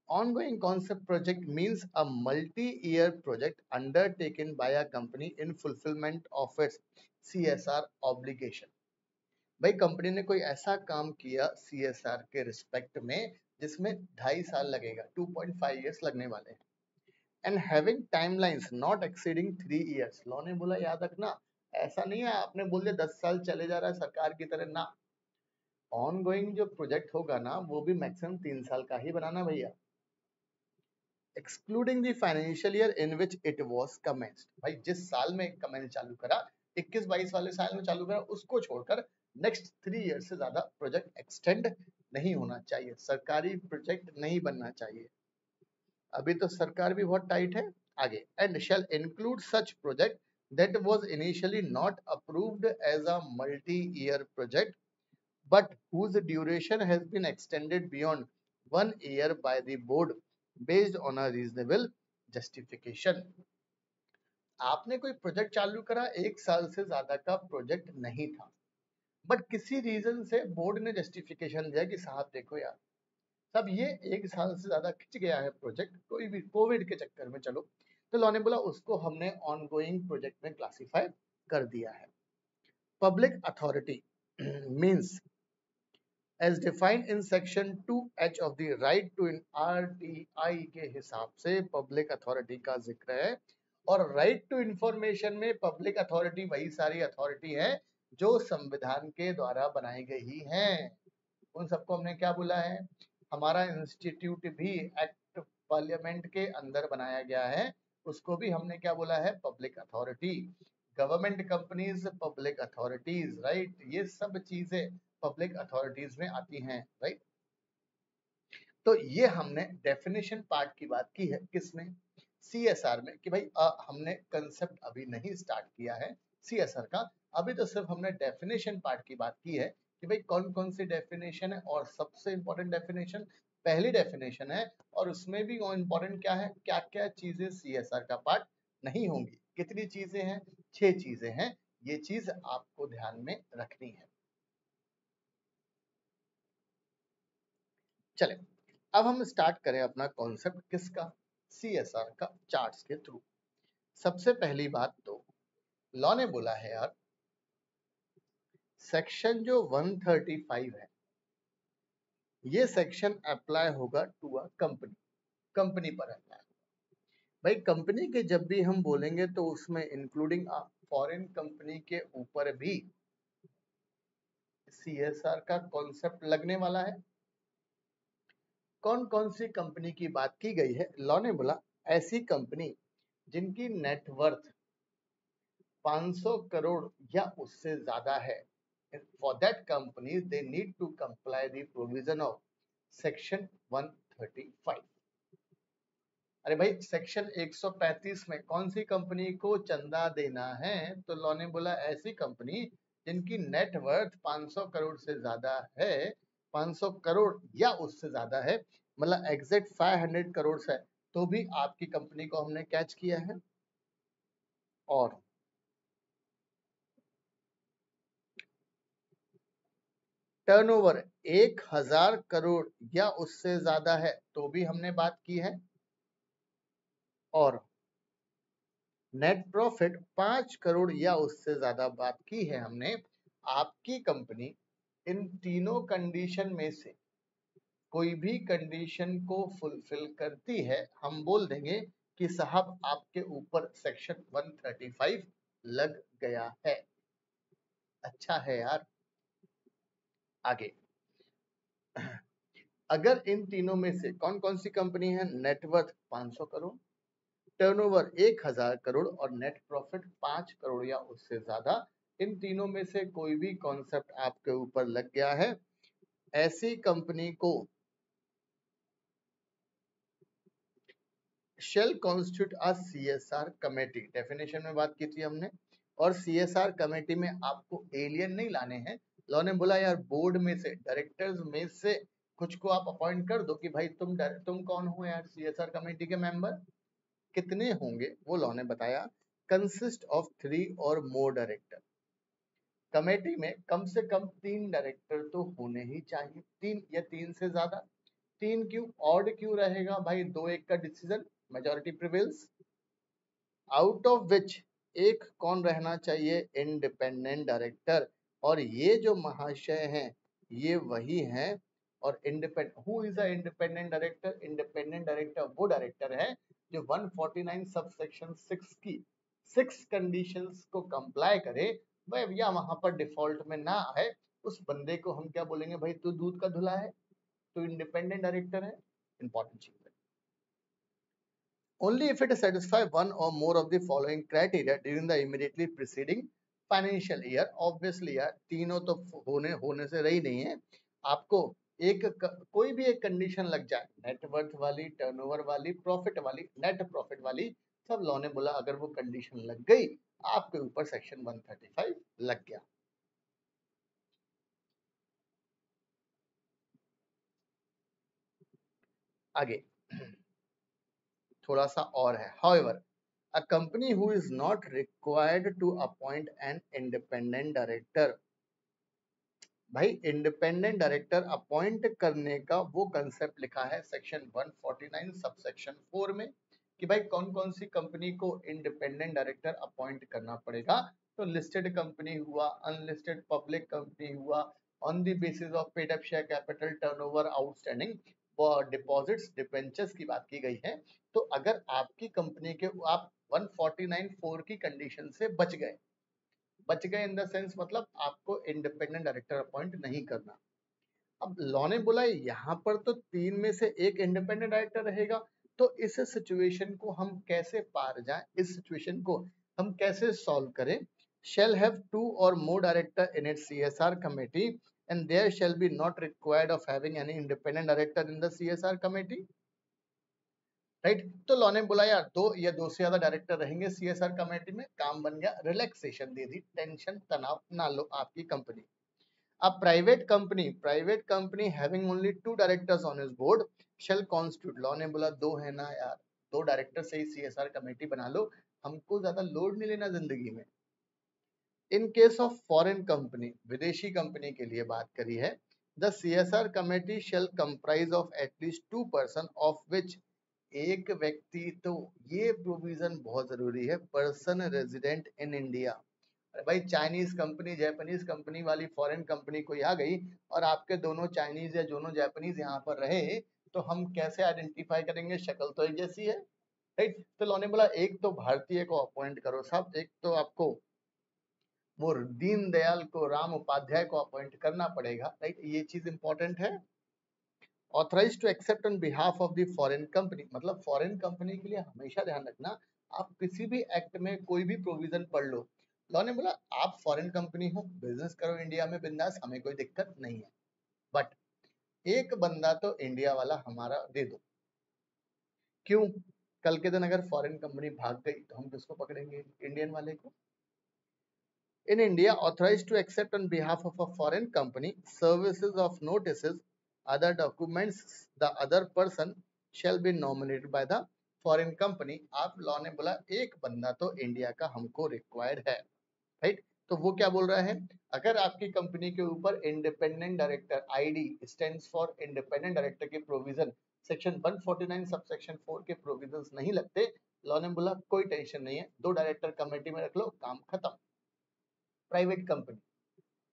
Ongoing concept project means a multi-year project undertaken by a company in fulfillment of its CSR obligation। भाई कंपनी ने कोई ऐसा काम किया सीएसआर के रिस्पेक्ट में जिसमें 2.5 साल लगेगा, 2.5 इयर्स लगने वाले हैं। And having timelines not exceeding 3 years. Law ने बोला याद रखना, ऐसा नहीं है आपने बोल दिया 10 साल चले जा रहा है सरकार की तरह ना। ऑन गोइंग जो प्रोजेक्ट होगा ना, वो भी मैक्सिमम 3 साल का ही बनाना भैया। Excluding the financial year in which it was commenced. भाई जिस साल में कमेंस चालू करा, 21-22 वाले साल में चालू करा, उसको छोड़कर नेक्स्ट 3 ईयर से ज्यादा प्रोजेक्ट एक्सटेंड नहीं होना चाहिए, सरकारी प्रोजेक्ट नहीं बनना चाहिए। अभी तो सरकार भी बहुत टाइट है। आगे, and shall include such project that was initially not approved as a multi-year project but whose duration has been extended beyond 1 year by the board based on a reasonable justification। आपने कोई project चालू करा, 1 साल से ज्यादा का project नहीं था, बट किसी रीजन से बोर्ड ने जस्टिफिकेशन दिया कि साहब देखो यार, तब ये 1 साल से ज्यादा खिंच गया है प्रोजेक्ट, कोई भी कोविड के चक्कर में, चलो, तो लॉ ने बोला उसको हमने ऑन गोइंग प्रोजेक्ट में क्लासिफाई कर दिया है। Public authority means as defined in section 2H of the right to RTI के हिसाब से पब्लिक अथॉरिटी का जिक्र है। और राइट टू इंफॉर्मेशन में पब्लिक अथॉरिटी वही सारी अथॉरिटी है जो संविधान के द्वारा बनाई गई हैं। उन सबको हमने क्या बोला है? हमारा इंस्टीट्यूट भी एक्ट पार्लियामेंट के अंदर बनाया गया है, उसको भी हमने क्या बोला है? Public authority. Government companies public authorities, right? ये सब चीजें पब्लिक अथॉरिटीज में आती हैं, राइट? तो ये हमने डेफिनेशन पार्ट की बात की है किसमें? CSR में, कि भाई हमने कंसेप्ट अभी नहीं स्टार्ट किया है CSR का, अभी तो सिर्फ हमने डेफिनेशन पार्ट की बात की है कि भाई कौन कौन सी डेफिनेशन है। और सबसे इंपॉर्टेंट डेफिनेशन पहली डेफिनेशन है, और उसमें भी इंपॉर्टेंट क्या है, क्या क्या चीजें CSR का पार्ट नहीं होंगी। कितनी चीजें हैं? 6 चीजें हैं। ये चीज आपको ध्यान में रखनी है। चले, अब हम स्टार्ट करें अपना कॉन्सेप्ट किसका? CSR का, चार्ट्स के थ्रू। सबसे पहली बात तो लॉ ने बोला है यार, सेक्शन जो 135 है, ये सेक्शन अप्लाई होगा टू अ कंपनी, कंपनी पर अप्लाई। भाई कंपनी के जब भी हम बोलेंगे तो उसमें इंक्लूडिंग फॉरेन कंपनी के ऊपर भी CSR का कॉन्सेप्ट लगने वाला है। कौन कौन सी कंपनी की बात की गई है? लॉ ने बोला ऐसी कंपनी जिनकी नेटवर्थ 500 करोड़ या उससे ज्यादा है। For that companies they need to comply the provision of section 135। अरे भाई सेक्शन 135 में कौन सी कंपनी को चंदा देना है? तो लॉ ने बोला ऐसी कंपनी जिनकी नेटवर्थ 500 करोड़ से ज्यादा है, 500 करोड़ या उससे ज्यादा है, मतलब एग्जैक्ट 500 करोड़ है, तो भी आपकी कंपनी को हमने कैच किया है। और टर्नओवर 1000 करोड़ या उससे ज्यादा है तो भी हमने बात की है। और नेट प्रॉफिट 5 करोड़ या उससे ज्यादा बात की है हमने। आपकी कंपनी इन तीनों कंडीशन में से कोई भी कंडीशन को फुलफिल करती है, हम बोल देंगे कि साहब आपके ऊपर सेक्शन 135 लग गया है। अच्छा है यार। आगे, अगर इन तीनों में से कौन कौन सी कंपनी है? नेटवर्थ 500 करोड़, टर्नओवर 1000 करोड़ और नेट प्रॉफिट 5 करोड़ या उससे ज्यादा, इन तीनों में से कोई भी कॉन्सेप्ट आपके ऊपर लग गया है, ऐसी कंपनी को shall constitute a CSR committee. Definition में बात की थी हमने। और CSR कमेटी में आपको एलियन नहीं लाने हैं। लॉ ने बोला यार बोर्ड में से, डायरेक्टर्स में से कुछ को आप अपॉइंट कर दो कि भाई तुम कौन हो यार CSR कमेटी के मेंबर। कितने होंगे वो लॉ ने बताया, कंसिस्ट ऑफ 3 और मोर डायरेक्टर। कमेटी में कम से कम 3 डायरेक्टर तो होने ही चाहिए, 3 या 3 से ज्यादा। 3 क्यों? ऑड क्यों रहेगा भाई? 2-1 का decision, majority prevails. Out of which एक कौन रहना चाहिए? Independent director. और ये जो महाशय हैं ये वही हैं। और independent, who is a independent director? Independent director वो डायरेक्टर है जो 149 सब सेक्शन 6 की 6 कंडीशंस को कंप्लाई करे, वह या वहां पर डिफॉल्ट में ना आए, उस बंदे को हम क्या बोलेंगे? भाई तू दूध का धुला है, तो इंडिपेंडेंट डायरेक्टर है। इंपॉर्टेंट चीज है। Only if it satisfies one or more of the following criteria during the immediately preceding financial year। Obviously यार तीनों तो होने से रही नहीं है। आपको कोई भी एक कंडीशन लग जाए, नेटवर्थ वाली, टर्नओवर वाली, प्रॉफिट वाली, नेट प्रॉफिट वाली, सब लॉ ने बोला अगर वो कंडीशन लग गई आपके ऊपर सेक्शन 135 लग गया। आगे थोड़ा सा और है। However, a company who is not required to appoint an independent director। भाई इंडिपेंडेंट डायरेक्टर अपॉइंट करने का वो कंसेप्ट लिखा है सेक्शन 149 सब सेक्शन 4 में, कि भाई कौन कौन सी कंपनी को इंडिपेंडेंट डायरेक्टर अपॉइंट करना पड़ेगा। तो लिस्टेड कंपनी हुआ, अनलिस्टेड पब्लिक कंपनी हुआ, on the basis of paid up share capital, turnover, outstanding deposits, debentures की बात की गई है। तो अगर आपकी कंपनी के आप 149(4) की कंडीशन से बच गए इन द सेंस मतलब आपको इंडिपेंडेंट डायरेक्टर अपॉइंट नहीं करना। अब लॉ ने बोला यहाँ पर तो 3 में से एक इंडिपेंडेंट डायरेक्टर रहेगा, तो इस सिचुएशन को हम कैसे पार जाएं, इस सिचुएशन को हम कैसे सॉल्व करें। shall have 2 or more director in its CSR committee and there shall be not required of having any independent director in the CSR committee, right. तो लॉ ने बोला यार 2 या 2 से ज्यादा डायरेक्टर रहेंगे सीएसआर कमेटी में, काम बन गया, रिलैक्सेशन दे दी, टेंशन तनाव ना लो आपकी कंपनी। अब private company having only 2 directors on his board shall constitute, law ने बोला 2 है ना यार, 2 डायरेक्टर से ही सीएसआर कमेटी बना लो, हमको ज्यादा लोड नहीं लेना जिंदगी में। In case of foreign company, विदेशी कंपनी के लिए बात करी है, the CSR committee shell comprise of at least 2 person of which, एक व्यक्ति, तो ये प्रोविजन बहुत जरूरी है, पर्सन रेजिडेंट इन इंडिया। अरे भाई चाइनीज कंपनी जापानीज कंपनी वाली फॉरेन कंपनी कोई आ गई और आपके दोनों चाइनीज या दोनों जापानीज यहाँ पर रहे, तो हम कैसे आइडेंटिफाई करेंगे, शक्ल तो एक जैसी है, राइट। तो लॉ ने बोला एक तो भारतीय को अपॉइंट करो साहब, एक तो आपको वो दीनदयाल को, राम उपाध्याय को अपॉइंट करना पड़ेगा, राइट, ये चीज इंपॉर्टेंट है। Authorise to accept on behalf of the foreign company, मतलब फॉरेन कंपनी के लिए हमेशा ध्यान रखना, आप किसी भी एक्ट में कोई भी प्रोविजन पढ़ लो, लॉ ने बोला आप फॉरेन कंपनी हो, बिजनेस करो इंडिया में बिंदास, हमें कोई दिक्कत नहीं है, बट एक बंदा तो इंडिया वाला हमारा दे दो। क्यों? कल के दिन अगर फॉरेन कंपनी भाग गई तो हम किसको पकड़ेंगे, इंडियन वाले को। In India, authorized to accept on behalf of a foreign company services of notices, other documents, the other person shall be nominated by the foreign company। आप लॉ ने बोला एक बंदा तो इंडिया का हमको रिक्वायर्ड है, राइट। तो वो क्या बोल रहा है, अगर आपकी कंपनी के ऊपर independent director, ID stands for independent director के प्रोविजन सेक्शन 149 सबसेक्शन 4 के प्रोविजंस नहीं लगते, लॉ ने बोला कोई टेंशन नहीं है, 2 डायरेक्टर कमेटी में रख लो, काम खत्म। प्राइवेट कंपनी,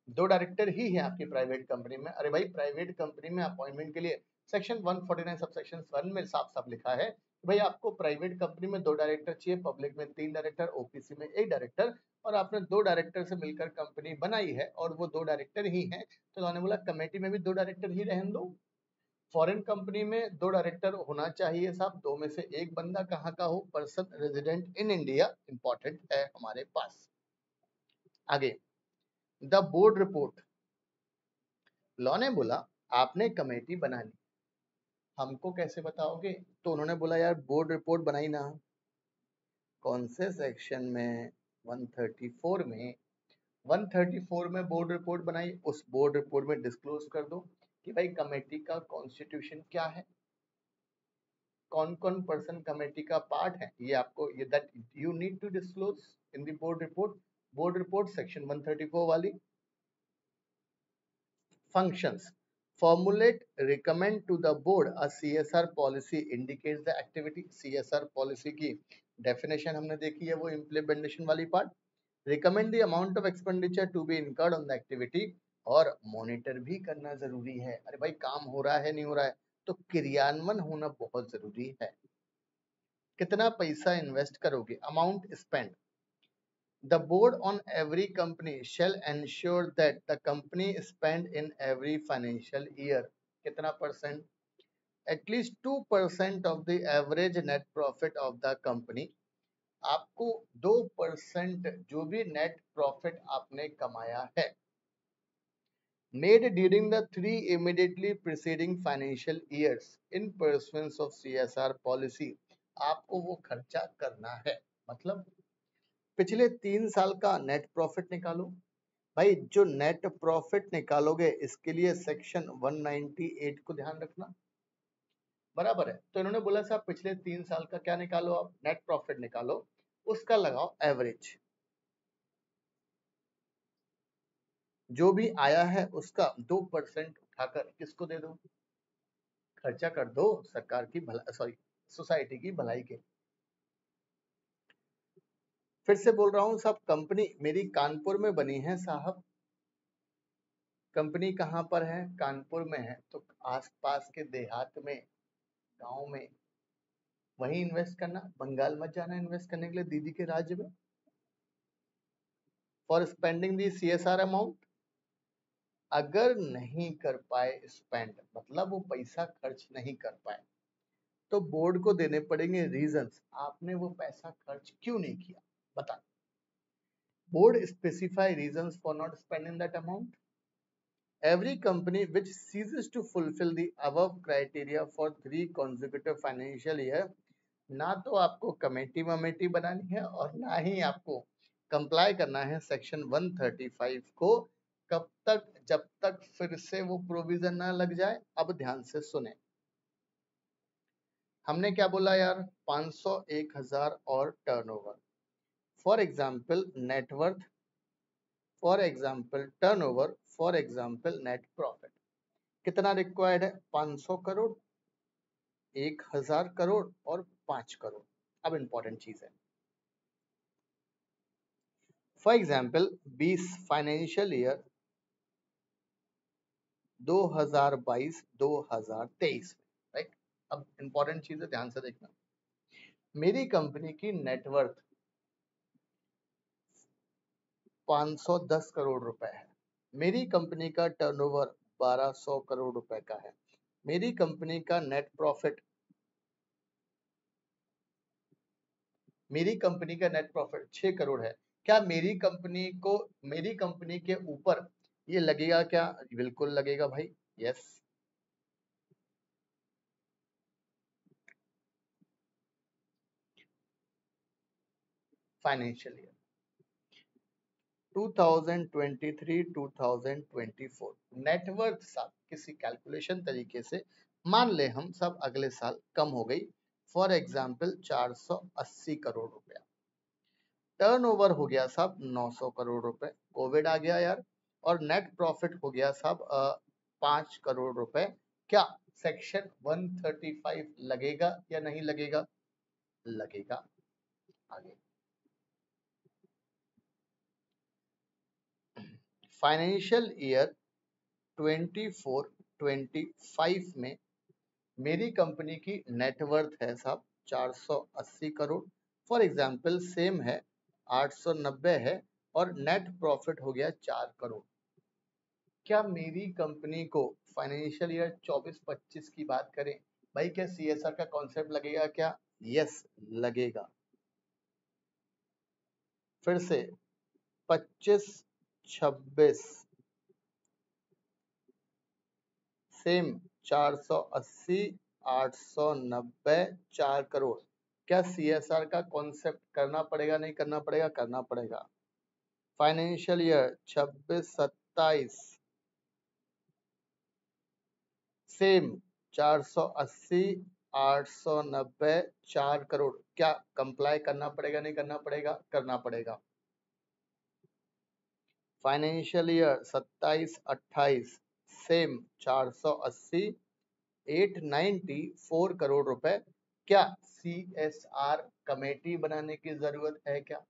2 डायरेक्टर ही है आपकी प्राइवेट कंपनी में, अरे भाई प्राइवेट कंपनी में अपॉइंटमेंट के लिए सेक्शन 149 सबसेक्शन 1 में साफ साफ लिखा है कि भाई आपको प्राइवेट कंपनी में 2 डायरेक्टर चाहिए, पब्लिक में 3 डायरेक्टर, ओपीसी में 1 डायरेक्टर, और आपने 2 डायरेक्टर से मिलकर कंपनी बनाई है और वो 2 डायरेक्टर ही हैं, तो उन्होंने बोला कमेटी में भी 2 डायरेक्टर ही रहने दो। फॉरेन कंपनी में 2 डायरेक्टर होना चाहिए साहब, 2 में से एक बंदा कहाँ का हो, person resident in India, important है हमारे पास। आगे द बोर्ड रिपोर्ट, लॉ ने बोला आपने कमेटी बना ली, हमको कैसे बताओगे, तो उन्होंने बोला यार बोर्ड रिपोर्ट बनाई ना, कौन से सेक्शन में, 134 में, 134 में बोर्ड रिपोर्ट बनाई, उस बोर्ड रिपोर्ट में डिस्क्लोज कर दो कि भाई कमेटी का कॉन्स्टिट्यूशन क्या है, कौन कौन पर्सन कमेटी का पार्ट है, ये आपको ये that you need to disclose in the board report section 134 वाली। Functions. Formulate, recommend to the board a CSR policy indicates the activity। CSR policy की definition हमने देखी है, वो implementation वाली part। Recommend the amount of expenditure to be incurred on the activity, और monitor भी करना जरूरी है, अरे भाई काम हो रहा है नहीं हो रहा है, तो क्रियान्वयन होना बहुत जरूरी है। कितना पैसा इन्वेस्ट करोगे, amount spend. The board on every company shall ensure that the company spend in every financial year कितना percent, at least 2% of the average net profit of the company। आपको 2% जो भी नेट प्रॉफिट आपने कमाया है, made during the 3 immediately preceding financial years in pursuance of CSR policy, आपको वो खर्चा करना है। मतलब पिछले 3 साल का नेट प्रॉफिट निकालो, भाई जो नेट प्रॉफिट निकालोगे इसके लिए सेक्शन 198 को ध्यान रखना, बराबर है। तो इन्होंने बोला साहब पिछले 3 साल का क्या निकालो, आप नेट प्रॉफिट निकालो, उसका लगाओ एवरेज, जो भी आया है उसका 2% उठाकर किसको दे दो, खर्चा कर दो सरकार की भला, सॉरी सोसाइटी की भलाई के। फिर से बोल रहा हूँ सब, कंपनी मेरी कानपुर में बनी है साहब। कंपनी कहाँ पर है? कानपुर में है, तो आसपास के देहात में, गांव में वहीं इन्वेस्ट करना, बंगाल मत जाना इन्वेस्ट करने के लिए दीदी के राज्य में। For spending the CSR amount, अगर नहीं कर पाए स्पेंड, मतलब वो पैसा खर्च नहीं कर पाए, तो बोर्ड को देने पड़ेंगे रीजंस, आपने वो पैसा खर्च क्यों नहीं किया, बता। Board specify reasons for not spending that amount. Every company which ceases to fulfill the above criteria for 3 consecutive financial year, ना तो आपको कमेटी वमेटी बनानी है और ना ही आपको कंप्लाई करना है सेक्शन 135 को। कब तक? जब तक फिर से वो प्रोविजन ना लग जाए। अब ध्यान से सुने, हमने क्या बोला यार? 500, 1000 और turnover. For example net worth, for example turnover, for example net profit. कितना रिक्वायर्ड है? 500 करोड़, 1000 करोड़ और 5 करोड़। अब इंपॉर्टेंट चीज है, for example 20 financial year 2022-2023, right. अब इंपॉर्टेंट चीज है, ध्यान से देखना। मेरी कंपनी की नेटवर्थ 510 करोड़ रुपए है। मेरी कंपनी का टर्नओवर 1200 करोड़ रुपए का है। मेरी कंपनी का नेट प्रॉफिट, मेरी कंपनी का नेट प्रॉफिट 6 करोड़ है। क्या मेरी कंपनी को, मेरी कंपनी के ऊपर ये लगेगा क्या? बिल्कुल लगेगा भाई, यस। फाइनेंशियल ईयर 2023-2024 नेटवर्थ साहब किसी कैलकुलेशन तरीके से मान ले हम सब अगले साल कम हो गई, फॉर एग्जाम्पल 480 करोड़ रुपया। टर्नओवर हो गया साहब 900 करोड़ रुपए, कोविड आ गया यार। और नेट प्रॉफिट हो गया साहब 5 करोड़ रुपए। क्या सेक्शन 135 लगेगा या नहीं लगेगा? लगेगा। आगे फाइनेंशियल ईयर 24-25 में मेरी कंपनी की नेटवर्थ है साहब 480 करोड़, फॉर एग्जाम्पल सेम है 890 है, और नेट प्रॉफिट हो गया 4 करोड़। क्या मेरी कंपनी को फाइनेंशियल ईयर 24-25 की बात करें भाई, क्या CSR का कॉन्सेप्ट लगेगा क्या? यस लगेगा। फिर से 25-26 सेम 480, 890, 4 करोड़। क्या CSR का कॉन्सेप्ट करना पड़ेगा नहीं करना पड़ेगा? करना पड़ेगा। Financial year 26-27 same 480, 890, 4 crore. क्या कंप्लाई करना पड़ेगा नहीं करना पड़ेगा? करना पड़ेगा। फाइनेंशियल ईयर 27-28 सेम 480, 894 करोड़ रुपए। क्या CSR कमेटी बनाने की जरूरत है क्या?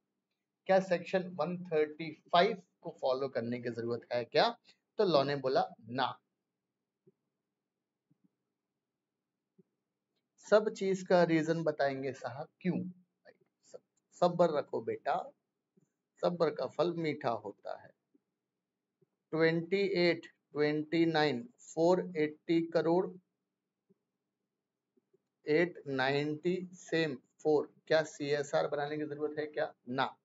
क्या सेक्शन 135 को फॉलो करने की जरूरत है क्या? तो लॉ ने बोला ना। सब चीज का रीजन बताएंगे साहब, क्यों? सब्र रखो बेटा, सब्र का फल मीठा होता है। 28, 29, 480 करोड़, 890 सेम 4। क्या CSR बनाने की जरूरत है क्या? ना।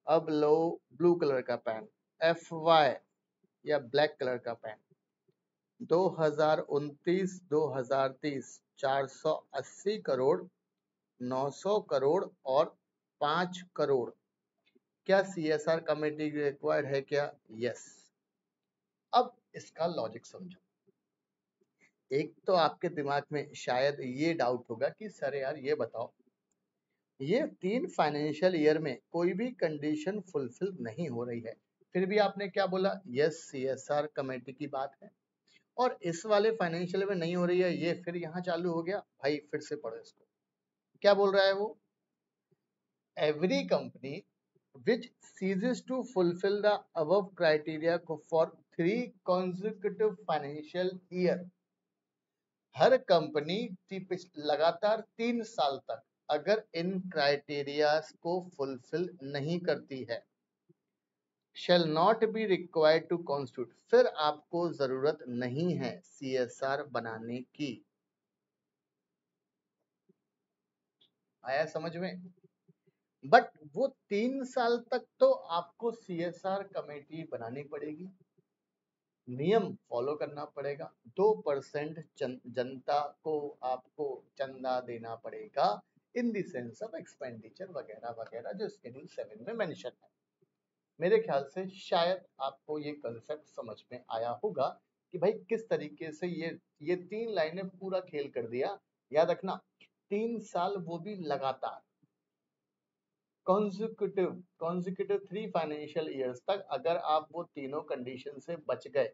अब लो ब्लू कलर का पेन, FY या ब्लैक कलर का पेन। 2029-2030 480 करोड़, 900 करोड़ और 5 करोड़। क्या CSR कमेटी रिक्वायर्ड है क्या? यस। अब इसका लॉजिक समझो। एक तो आपके दिमाग में शायद ये डाउट होगा कि सर यार ये बताओ, ये 3 फाइनेंशियल ईयर में कोई भी कंडीशन फुलफिल नहीं हो रही है, फिर भी आपने क्या बोला? यस CSR कमेटी की बात है। और इस वाले फाइनेंशियल में नहीं हो रही है, ये फिर यहाँ चालू हो गया भाई। फिर से पढ़ो इसको, क्या बोल रहा है वो? every company which ceases to fulfill the above criteria for 3 consecutive financial year, her company लगातार 3 साल तक अगर इन क्राइटेरियाज को फुलफिल नहीं करती है, shall not be required to constitute, फिर आपको जरूरत नहीं है CSR बनाने की। आया समझ में? बट वो 3 साल तक तो आपको CSR कमेटी बनानी पड़ेगी, नियम फॉलो करना पड़ेगा, 2% जनता को आपको चंदा देना पड़ेगा in the sense of expenditure वगैरह वगैरह जो शेड्यूल 7 में मेंशन है। मेरे ख्याल से शायद आपको ये कंसेप्ट समझ में आया होगा कि भाई किस तरीके से ये 3 लाइनें पूरा खेल कर दिया। याद रखना 3 साल, वो भी लगातार कॉन्जिक्यूटिव 3 फाइनेंशियल ईयर्स तक अगर आप वो तीनों कंडीशन से बच गए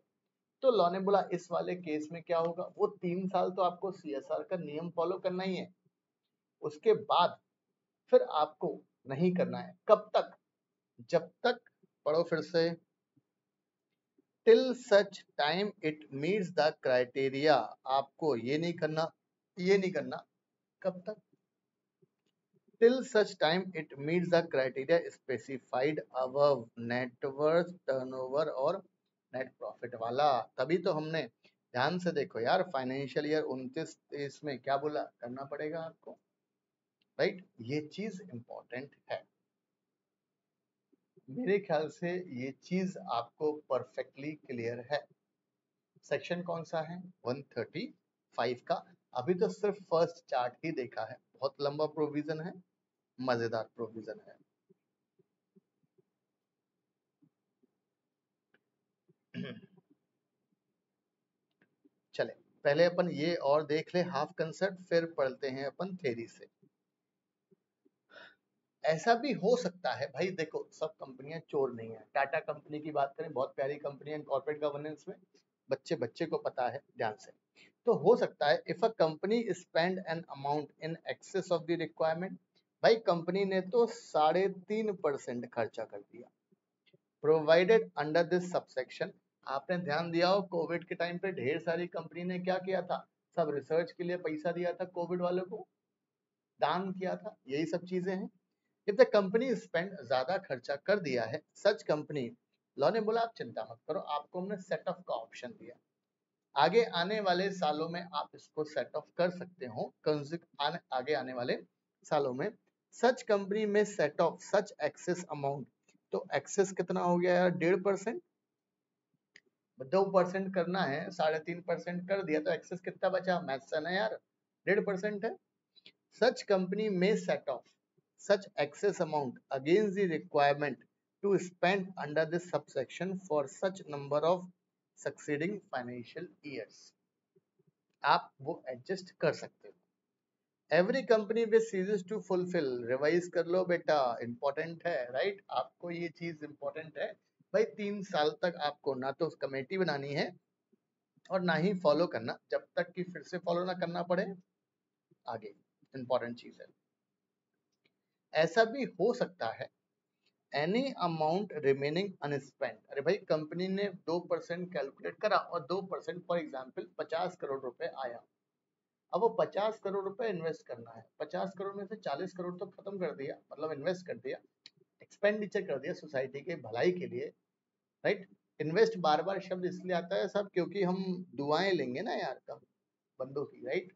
तो लॉ ने बोला इस वाले केस में क्या होगा, वो 3 साल तो आपको CSR का नियम फॉलो करना ही है, उसके बाद फिर आपको नहीं करना है। कब तक? जब तक, पढ़ो फिर से, till such time it meets the criteria, आपको ये नहीं करना, ये नहीं करना। कब तक? till such time it meets the criteria specified above, net worth, turnover और नेट प्रॉफिट वाला। तभी तो हमने ध्यान से देखो यार, फाइनेंशियल ईयर 29-30 में क्या बोला करना पड़ेगा आपको, राइट? ये चीज इंपॉर्टेंट है। मेरे ख्याल से ये चीज आपको परफेक्टली क्लियर है। सेक्शन कौन सा है? 135 का। अभी तो सिर्फ फर्स्ट चार्ट ही देखा है, बहुत लंबा प्रोविजन है, मजेदार प्रोविजन है। चले पहले अपन ये और देख ले हाफ कंसेप्ट, फिर पढ़ते हैं अपन थ्योरी से। ऐसा भी हो सकता है भाई, देखो सब कंपनियां चोर नहीं है। टाटा कंपनी की बात करें, बहुत प्यारी कंपनी है कॉर्पोरेट गवर्नेंस में, बच्चे बच्चे को पता है ध्यान से। तो हो सकता है if a company spend an amount in excess of the requirement, भाई कंपनी ने तो 3.5% खर्चा कर दिया, प्रोवाइडेड अंडर दिस सबसेक्शन। आपने ध्यान दिया हो कोविड के टाइम पे ढेर सारी कंपनी ने क्या किया था, सब रिसर्च के लिए पैसा दिया था, कोविड वालों को दान किया था, यही सब चीजें हैं। इफ द कंपनी स्पेंड, ज्यादा खर्चा कर दिया है, सच कंपनी, लॉ ने बोला आप चिंता मत करो, आपको हमने सेट ऑफ का ऑप्शन दिया, आगे आने वाले सालों में आप इसको सेट ऑफ कर सकते हो। आगे आने वाले सालों में सच कंपनी में set of such excess amount, तो एक्सेस कितना हो गया यार? 1.5%, 2% करना है, 3.5% कर दिया तो एक्सेस कितना बचा? मैथ्स है ना यार, 1.5% है। सच कंपनी में set of such excess amount against the requirement to spend under this subsection for such number of succeeding financial years, आप वो एडजस्ट कर सकते हो। Every company which ceases to fulfil, revise कर लो बेटा, इंपॉर्टेंट है, राइट? आपको ये चीज इंपॉर्टेंट है भाई, 3 साल तक आपको ना तो कमेटी बनानी है और ना ही फॉलो करना, जब तक कि फिर से फॉलो ना करना पड़े आगे। इंपॉर्टेंट चीज है। ऐसा भी हो सकता है एनी अमाउंट रिमेनिंग अनस्पेंड, अरे भाई कंपनी ने 2% कैलकुलेट करा और 2% फॉर एग्जांपल 50 करोड़ रुपए आया, अब वो 50 करोड़ रुपए इन्वेस्ट करना है, 50 करोड़ में से 40 करोड़ तो खत्म कर दिया, मतलब इन्वेस्ट कर दिया, एक्सपेंडिचर कर दिया सोसाइटी के भलाई के लिए, राइट? इन्वेस्ट बार बार शब्द इसलिए आता है सब क्योंकि हम दुआएं लेंगे ना यार कब बंदों की, right?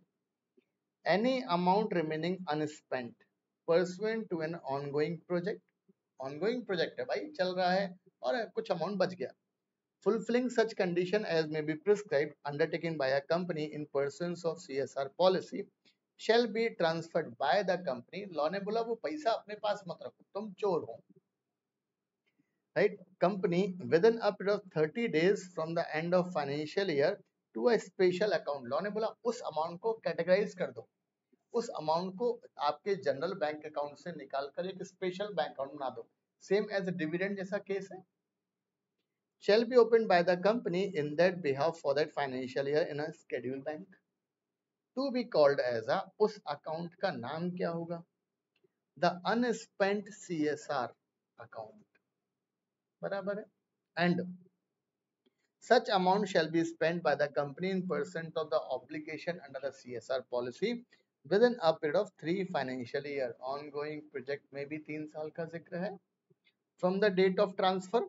Any amount remaining unspent pursuant to an ongoing project, ongoing project है भाई, चल रहा है और कुछ अमाउंट बच गया, fulfilling such condition as may be prescribed undertaken by a company in pursuance of CSR policy shall be transferred by the company। Law ने बोला वो पैसा अपने पास मत रखो, तुम चोर हो, right? Company within a period of 30 days from the end of financial year to a special account, law ने बोला उस अमाउंट को कैटेगराइज कर दो, उस अमाउंट को आपके जनरल बैंक अकाउंट से निकाल कर एक स्पेशल बैंक अकाउंट बना दो, सेम एज डिविडेंड जैसा केस है, shall be opened by the company in that behalf for that financial year in a scheduled bank to be called as a, उस account का नाम क्या होगा? द अनस्पेंट CSR अकाउंट, बराबर है, and such amount shall be spent by the company in percent of the obligation under the CSR policy within a period of 3 financial year. Ongoing project में भी 3 साल का जिक्र है. From the date of transfer,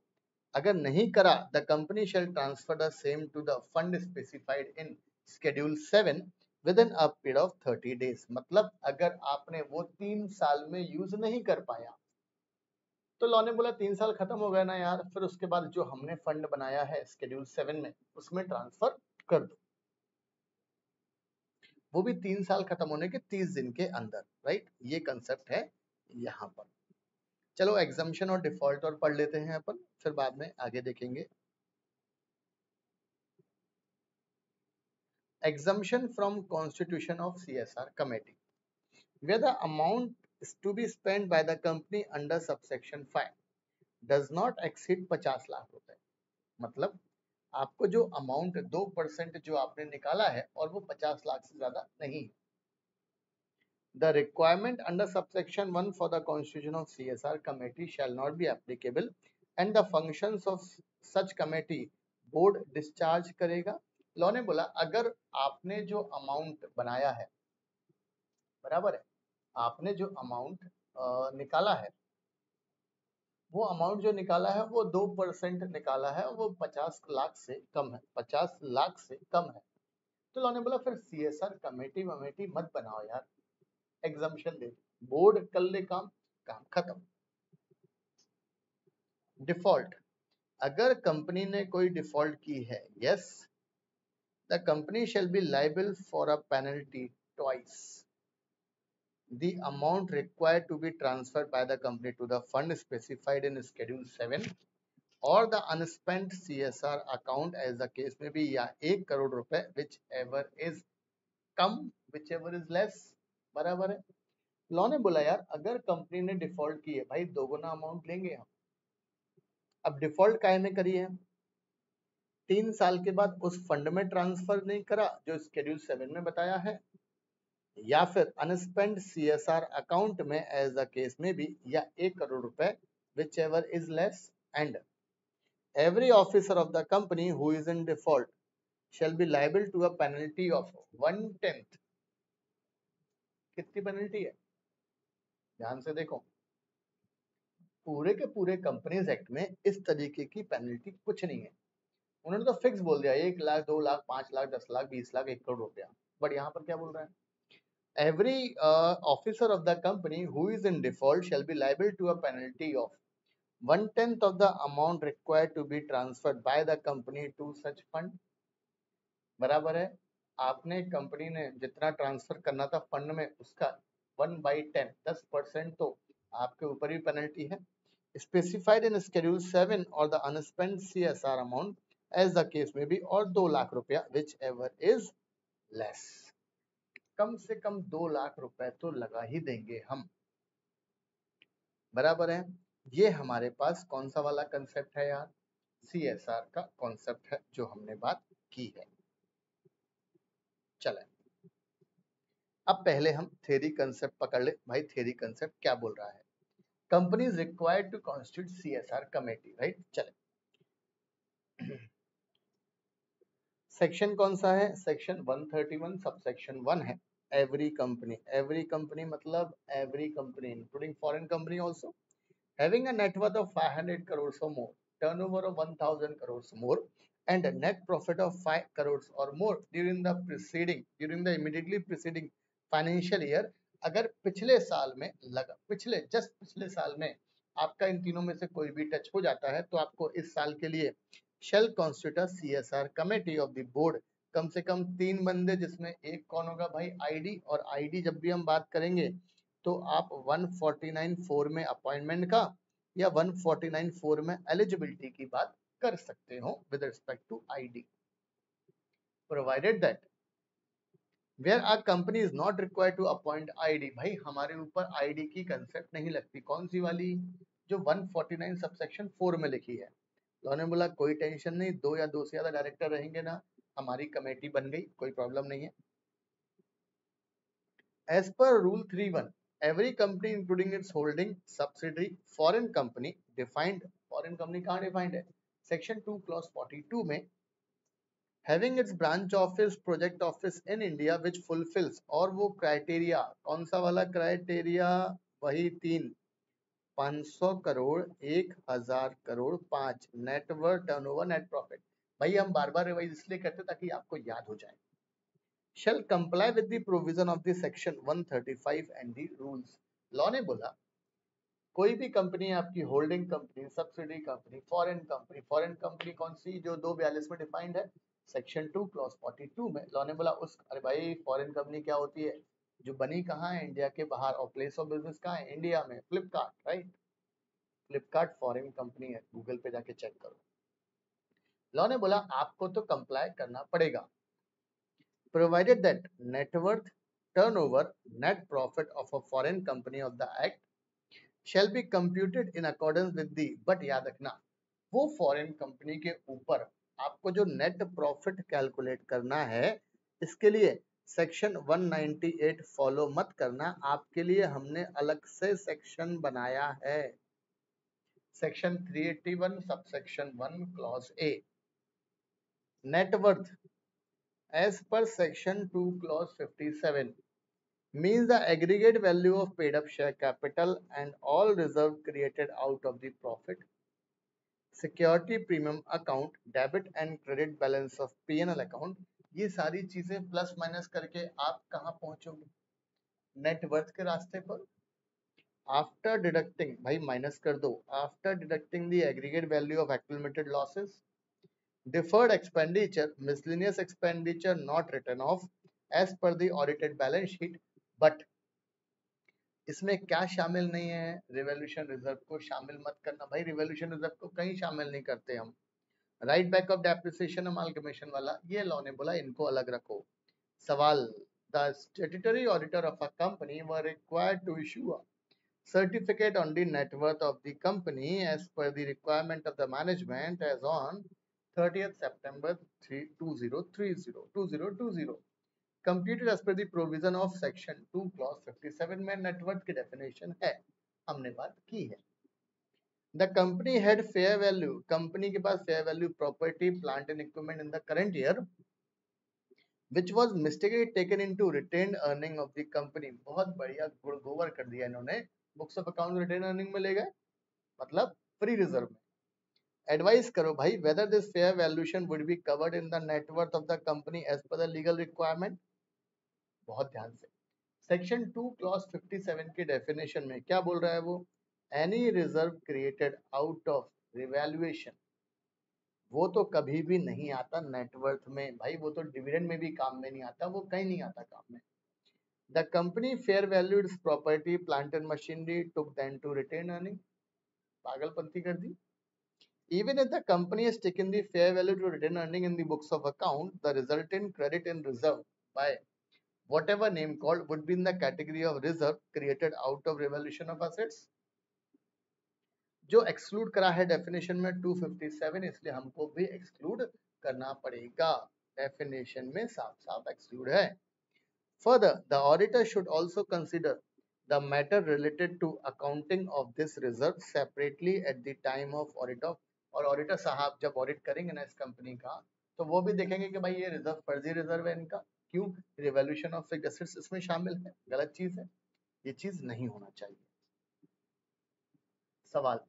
अगर नहीं करा, the company shall transfer the same to the fund specified in schedule 7 within a period of 30 days. मतलब अगर आपने वो 3 साल में यूज नहीं कर पाया तो लॉ ने बोला 3 साल खत्म हो गए ना यार, फिर उसके बाद जो हमने फंड बनाया है स्केड्यूल 7 में उसमें ट्रांसफर कर दो, वो भी 3 साल खत्म होने के 30 दिन के अंदर, राइट. ये कंसेप्ट है यहाँ पर. चलो एग्जम्पशन और डिफॉल्ट और पढ़ लेते हैं अपन, फिर बाद में आगे देखेंगे. Exemption from constitution of CSR committee, where the amount is to be spent by the company under subsection 5 does not exceed 50 lakh रुपए. मतलब आपको जो अमाउंट 2% जो आपने निकाला है और वो 50 लाख से ज्यादा नहीं. The requirement under subsection 1 for the constitution of CSR committee shall not be applicable and the functions of such committee board discharge करेगा. लॉ ने बोला अगर आपने जो अमाउंट बनाया है, बराबर है, आपने जो अमाउंट निकाला है, वो अमाउंट जो निकाला है वो 2% निकाला है, वो 50 लाख से कम है, 50 लाख से कम है, तो लॉ ने बोला फिर CSR कमेटी वमेटी मत बनाओ यार, एग्जम्पशन दे, बोर्ड कर ले काम, काम खत्म. डिफॉल्ट, अगर कंपनी ने कोई डिफॉल्ट की है, yes, the company shall be liable for a penalty twice the amount required to be transferred by the company to the fund specified in schedule 7 or the unspent CSR account as the case may be, या 1 करोड़ रुपए whichever is come, whichever is less, बराबर है. Law ने बोला यार अगर company ने default की है भाई, दोगुना अमाउंट लेंगे हम. अब डिफॉल्ट काहे में करी है, 3 साल के बाद उस फंड में ट्रांसफर नहीं करा जो स्केड्यूल 7 में बताया है, या फिर अनस्पेंड CSR अकाउंट में एज द केस में भी, या 1 करोड़ रुपए whichever is less, and every officer of the company who is in default shall be liable to a penalty of 1/10. कितनी पेनल्टी है, ध्यान से देखो, पूरे के पूरे कंपनीज एक्ट में इस तरीके की पेनल्टी कुछ नहीं है. उन्होंने तो फिक्स बोल दिया 1 लाख 2 लाख 5 लाख 10 लाख 20 लाख 1 करोड़ रुपया, बट यहाँ पर क्या बोल रहा है, every officer of the company who is in default shall be liable to a penalty of 1/10 of the amount required to be transferred by the company to such fund. बराबर है, आपने कंपनी ने जितना ट्रांसफर करना था fund में उसका 1/10 10% तो आपके ऊपर ही पेनल्टी है. स्पेसिफाइड इन शेड्यूल 7 और the unspent CSR amount as the case में भी, और 2 लाख रुपया विच एवर इज लेस. कम से कम 2 लाख रुपए तो लगा ही देंगे हम, बराबर है. ये हमारे पास कौन सा वाला कंसेप्ट है यार, CSR का कॉन्सेप्ट है जो हमने बात की है. चले अब पहले हम थ्योरी कंसेप्ट पकड़ ले भाई. थ्योरी कंसेप्ट क्या बोल रहा है, company is required to constitute CSR committee, right. चले सेक्शन कौन सा है, सेक्शन 131 सबसेक्शन 1 है. एवरी कंपनी मतलब every company including foreign company also having a net worth of 500 crores or more, turnover of 1000 crores or more, and a net profit of 5 crores or more during the immediately preceding financial year. अगर पिछले साल में लगा, पिछले साल में आपका इन तीनों में से कोई भी टच हो जाता है तो आपको इस साल के लिए shall constitute a CSR committee of the board. कम से कम 3 बंदे, जिसमें एक कौन होगा भाई, ID, और ID जब भी हम बात करेंगे तो आप 149(4) में अपॉइंटमेंट का या 149(4) में एलिजिबिलिटी की बात कर सकते हो with respect to ID, provided that where are company is not required to appoint ID. भाई हमारे ऊपर ID की कंसेप्ट नहीं लगती, कौन सी वाली, जो 149 सबसेक्शन 4 में लिखी है. तो ने बोला कोई टेंशन नहीं, 2 या 2 से ज्यादा डायरेक्टर रहेंगे ना, हमारी कमेटी बन गई, कोई प्रॉब्लम नहीं है. As per rule 3(1) every company including its holding subsidiary foreign company defined, foreign company कहाँ डिफाइंड है, सेक्शन 2 क्लॉज 42 में, having its branch office project office in India which fulfills, और वो क्राइटेरिया कौन सा वाला क्राइटेरिया, वही तीन, 500 crore, 1000 crore, 5 net worth, turnover, net profit. भाई हम बार बार रिवाइज इसलिए करते ताकि आपको याद हो जाए। shall comply with the provision of the section 135 and the rules। Law ने बोला कोई भी कंपनी आपकी holding company, subsidy company, foreign company कौन सी, जो 242 में डिफाइंड है, सेक्शन 2 क्लॉज 42 में। लॉ ने बोला उस, अरे भाई फॉरेन कंपनी क्या होती है, जो बनी कहाँ है, इंडिया के बाहर, और प्लेस ऑफ बिजनेस कहाँ है, इंडिया में, Flipkart, right, Flipkart foreign company है, गूगल पे जाके चेक करो। लॉ ने बोला आपको तो कंप्लाई करना पड़ेगा, provided that net worth, turnover, net profit of a foreign company of the act shall be computed in accordance with the, but याद रखना वो फॉरेन कंपनी के ऊपर आपको जो नेट प्रॉफिट कैलकुलेट करना है, इसके लिए सेक्शन 198 फॉलो मत करना, आपके लिए हमने अलग से सेक्शन बनाया है, section 381 subsection 1 clause A. Net worth as per section 2 clause 57 means the aggregate value of paid up share capital and all reserve created out of the profit, security premium account, debit and credit balance of PNL account, ये सारी चीजें plus minus करके आप कहां पहुंचोगे, net worth के रास्ते पर। After deducting, भाई माइनस कर दो, after deducting the aggregate value of accumulated losses, deferred expenditure, miscellaneous expenditure not written off as per the audited balance sheet, but इसमें क्या शामिल नहीं है, रिवॉल्यूशन रिजर्व को शामिल मत करना, भाई रिवॉल्यूशन रिजर्व को कहीं शामिल नहीं करते हम। Write back of depreciation amalgamation वाला, ये लॉ ने बोला इनको अलग रखो। सवाल, the statutory auditor of a company were required to issue a certificate on the net worth of the company as per the requirement of the management as on 30th September 2020 computed as per the provision of section 2 clause 57 में net worth की definition है, हमने बात की है। The company had fair value, company के पास fair value property plant and equipment in the current year which was mistakenly taken into retained earning of the company। बहुत बढ़िया गोबर कर दिया इन्होंने, books of account retained earning में ले गए, मतलब फ्री रिजर्व में। एडवाइस करो भाई whether this fair valuation would be covered in the net worth of the company as per the legal requirement। बहुत ध्यान से, सेक्शन 2 क्लॉज 57 के डेफिनेशन में क्या बोल रहा है वो, any reserve created out of revaluation, वो तो कभी भी नहीं आता नेटवर्थ में, भाई वो तो डिविडेंड में भी काम में नहीं आता, वो कहीं नहीं आता काम में। The company fair valued property plant and machinery took then to retain earning, पागलपंती कर दी। Even if the company has taken the fair value to retain earning in the books of account, the resultant credit in reserve by whatever name called would be in the category of reserve created out of revaluation of assets, जो exclude करा है definition में 257, इसलिए हमको भी exclude करना पड़ेगा, definition में साफ साफ एक्सक्लूड है। Further, the auditor should also consider the matter related to accounting of this reserve separately at the time of audit of, और ऑडिटर साहब जब ऑडिट करेंगे ना इस कंपनी का, तो वो भी देखेंगे कि भाई ये रिजर्व फर्जी रिजर्व है इनका, क्यों, रिवैल्यूएशन ऑफ फिक्स्ड एसेट्स इसमें शामिल है, गलत चीज है, ये चीज नहीं होना चाहिए। सवाल,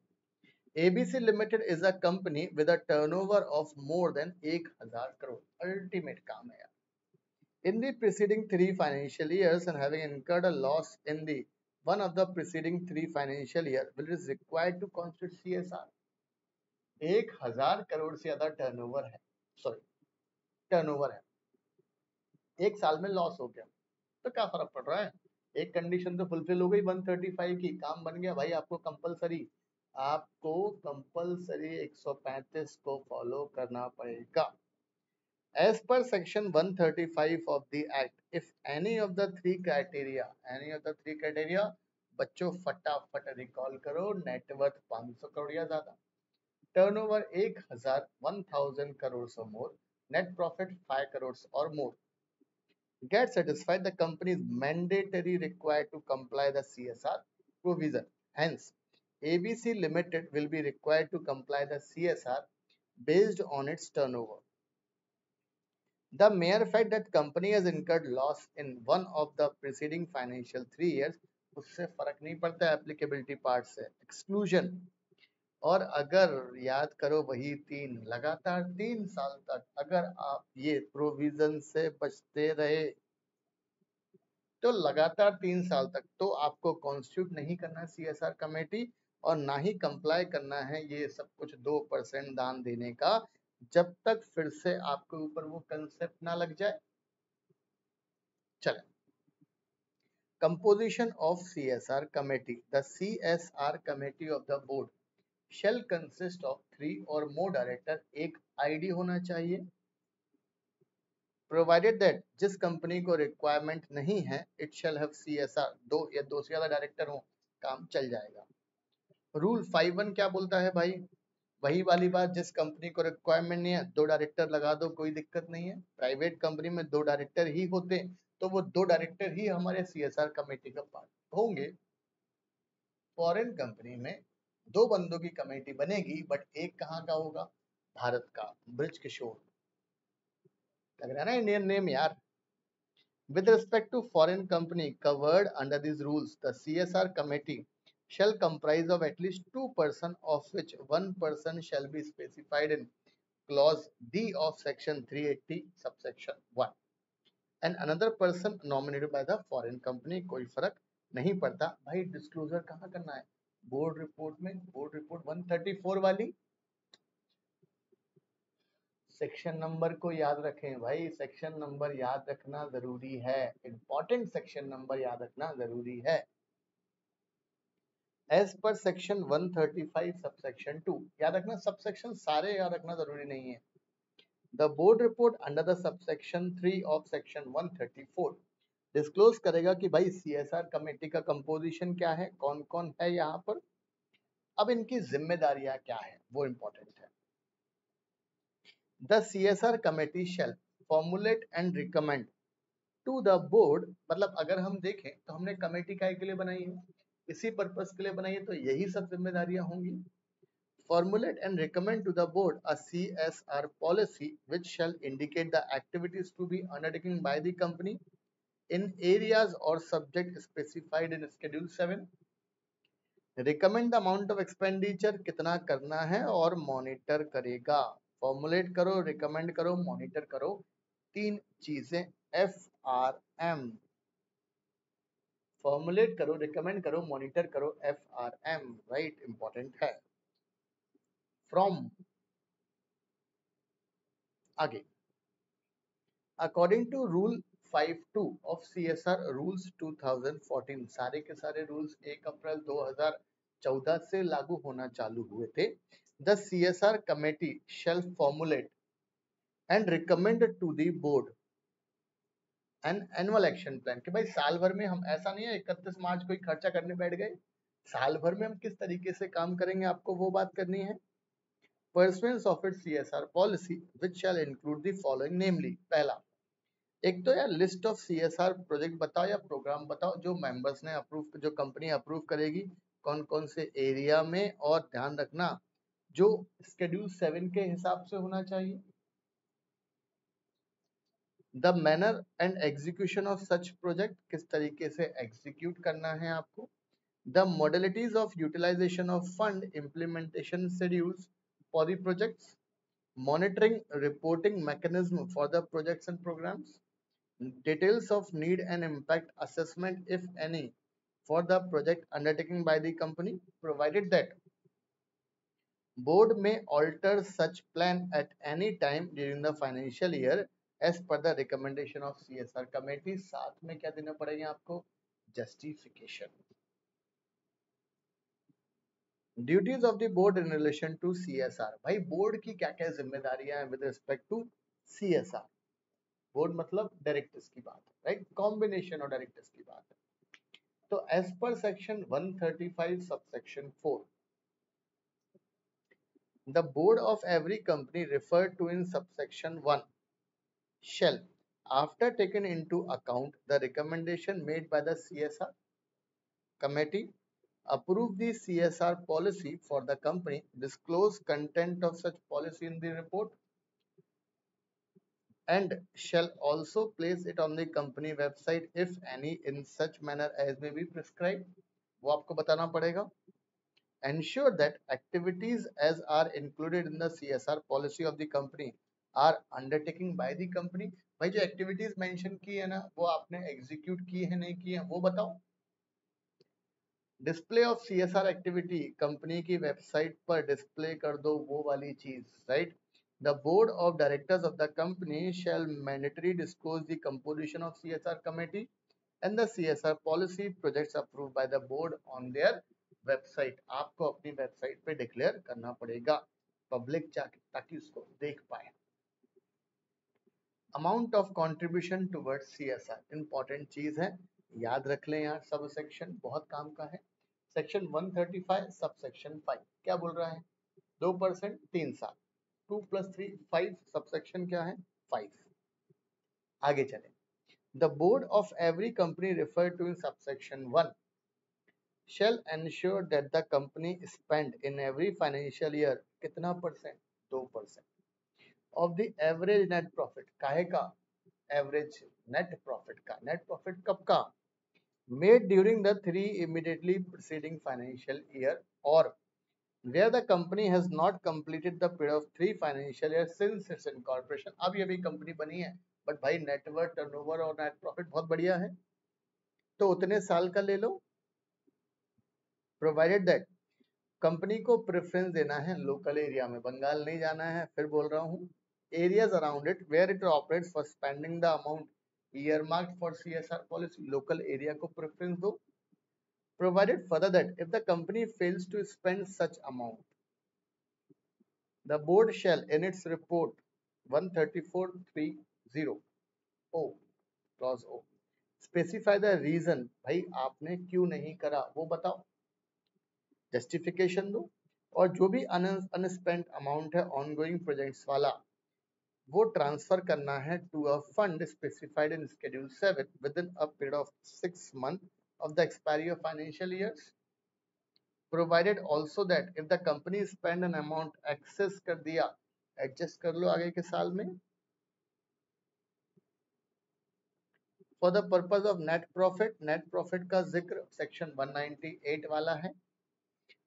ABC limited is a company with a turnover of more than 1000 crore, ultimate काम है यार। In the preceding 3 financial years and having incurred a loss in the one of the preceding 3 financial year, will is required to constitute CSR। 1000 crore से ज्यादा turnover है, sorry turnover है, एक साल में लॉस हो गया, तो क्या फर्क पड़ रहा है, एक कंडीशन तो फुलफिल हो गई 135 की, काम बन गया भाई, आपको कंपलसरी 135 को फॉलो करना पड़ेगा। As per section 135 of the act, if any of the three criteria, बच्चों फटाफट रिकॉल करो, नेटवर्थ 500 करोड़ या ज्यादा, टर्नओवर 1000 करोड़ और मोर, नेट प्रॉफिट 5 करोड़ और मोर, get satisfied, the company is mandatory required to comply the CSR provision. Hence, ABC Limited will be required to comply the CSR based on its turnover. The mere fact that company has incurred loss in one of the preceding financial 3 years, उससे फर्क नहीं पड़ता applicability part से. Exclusion, और अगर याद करो वही लगातार 3 साल तक अगर आप ये प्रोविजन से बचते रहे तो लगातार 3 साल तक तो आपको कॉन्स्टिट्यूट नहीं करना है CSR कमेटी, और ना ही कंप्लाई करना है ये सब कुछ 2% दान देने का, जब तक फिर से आपके ऊपर वो कंसेप्ट ना लग जाए. चले, composition of CSR committee. The CSR committee of the board shall consist of 3 or more director. एक ID होना चाहिए. Provided that जिस कंपनी को रिक्वायरमेंट नहीं है, it shall have CSR, 2 या 2 से ज्यादा डायरेक्टर हो, काम चल जाएगा. रूल 5(1) क्या बोलता है भाई? वही वाली बात, जिस कंपनी को रिक्वायरमेंट नहीं है 2 डायरेक्टर लगा दो, कोई दिक्कत नहीं है. प्राइवेट कंपनी में 2 डायरेक्टर ही होते, तो वो 2 डायरेक्टर ही हमारे CSR कमेटी का पार्ट होंगे. फॉरेन कंपनी में 2 बंदों की कमेटी बनेगी, बट एक कहाँ का होगा? भारत का, ब्रिज किशोर. लग रहा है ना इंडियन नेम यार. With respect to foreign company covered under these rules, the CSR committee shall comprise of at least 2 persons, of which 1 person shall be specified in clause D of section 380 subsection 1 and another person nominated by the foreign company. कोई फर्क नहीं पड़ता भाई. Disclosure कहाँ करना है? Board report में. Board report 134 वाली. सेक्शन नंबर को याद रखें भाई, सेक्शन नंबर याद रखना जरूरी है. इंपॉर्टेंट सेक्शन नंबर याद रखना जरूरी है. एज पर सेक्शन 135 सबसेक्शन 2 याद रखना. सबसेक्शन सारे याद रखना जरूरी नहीं है. The board report under the subsection 3 of section 134 disclose करेगा कि भाई CSR कमेटी का कंपोजिशन क्या है, कौन कौन है यहाँ पर, अब इनकी जिम्मेदारियां क्या है, वो इंपॉर्टेंट है. The CSR committee shall formulate and recommend to the board. मतलब अगर हम देखें तो हमने कमेटी काय के लिए बनाई है? इसी पर्पस के लिए बनाई है, तो यही सब जिम्मेदारियां होंगी. Formulate and recommend to the board a CSR policy which shall indicate the activities to be undertaken by the company in areas or subject specified in Schedule 7. Recommend the amount of expenditure, कितना करना है, और monitor करेगा. Formulate करो, recommend करो, monitor करो, 3 चीजें. FRM. Formulate करो, रिकमेंड करो, मॉनिटर करो, FRM. राइट, इंपॉर्टेंट है. फ्रॉम आगे, according to rule 52 of CSR rules 2014, सारे के सारे रूल्स 1 अप्रैल 2014 से लागू होना चालू हुए थे. The CSR committee shall formulate and recommend to the board an annual action plan. कि भाई साल भर में हम, ऐसा नहीं है 31 मार्च को ही खर्चा करने बैठ गए. साल भर में हम किस तरीके से काम करेंगे, आपको वो बात करनी है. Pursuance of its CSR policy which shall include the following, namely, पहला, एक तो यार लिस्ट ऑफ CSR प्रोजेक्ट बताओ या प्रोग्राम बताओ जो मेंबर्स ने अप्रूव, जो कंपनी अप्रूव करेगी, कौन कौन से एरिया में, और ध्यान रखना जो Schedule 7 के हिसाब से होना चाहिए. The manner and execution of such project, किस तरीके से एग्जीक्यूट करना है आपको. The modalities of utilisation of fund, implementation schedules for the projects, monitoring reporting mechanism for the projects and programs, details of need and impact assessment if any for the project undertaken by the company, provided that board may alter such plan at any time during the financial year as per the recommendation of CSR committee. साथ में क्या देना पड़ेगा आपको? Justification. Duties of the board in relation to CSR. भाई board की क्या क्या जिम्मेदारियां हैं with respect to CSR. Board मतलब डायरेक्टर्स की बात है, राइट, कॉम्बिनेशन और डायरेक्टर्स की बात है. तो as per section 135 subsection 4, the board of every company referred to in subsection 1 shall After taken into account the recommendation made by the CSR committee, approve the CSR policy for the company, disclose content of such policy in the report, and shall also place it on the company website if any in such manner as may be prescribed. वो आपको बताना पड़ेगा. Ensure that activities as are included in the CSR policy of the company are undertaken by the company. भाई जो activities mention की है ना वो आपने एग्जीक्यूट की है नहीं की है वो बताओ. Display of CSR activity company की वेबसाइट पर डिस्प्ले कर दो वो वाली चीज, right. The board of directors of the company shall mandatory disclose the composition of CSR committee and the CSR policy projects approved by the board on their website. आपको अपनी website पे declare करना पड़ेगा पब्लिक ताकि उसको देख पाए. Amount of contribution towards CSR important चीज है, याद रख लें यार. सब सेक्शन बहुत काम का है. सेक्शन 135 सब सेक्शन 5 क्या बोल रहा है? 2% 3 साल. 2 + 3 5 सब सेक्शन क्या है? 5. आगे चले. The board of every company referred to in subsection 1 shall ensure that the company spend in every financial year कितना percent? 2% of the average net profit. काहे का? Average net profit का. Net profit कब का? Made during the 3 immediately preceding financial year or where the company has not completed the period of 3 financial years since its incorporation. अब ये भी company बनी है बट भाई नेटवर्क टर्नओवर और नेट प्रॉफिट बहुत बढ़िया है तो उतने साल का ले लो. प्रोवाइडेड दैट कंपनी को प्रेफरेंस देना है लोकल एरिया में, बंगाल नहीं जाना है. फिर बोल रहा हूँ areas around it where it operates for spending the amount earmarked for CSR policy. Local area को प्रेफरेंस दो. Provided further that if the company fails to spend such amount the board shall in its report 13430 o clause o specify the reason. भाई आपने क्यों नहीं करा वो बताओ, justification दो. और जो भी अनस्पेंट अमाउंट है ऑनगोइंग प्रोजेक्ट्स वाला वो ट्रांसफर करना है to a fund specified in schedule 7 within a period of 6 months of the expiry of financial years. Provided also that if the company spend an amount excess कर दिया, adjust कर लो आगे के साल में. For the purpose of net profit, net profit का जिक्र सेक्शन 198 वाला है.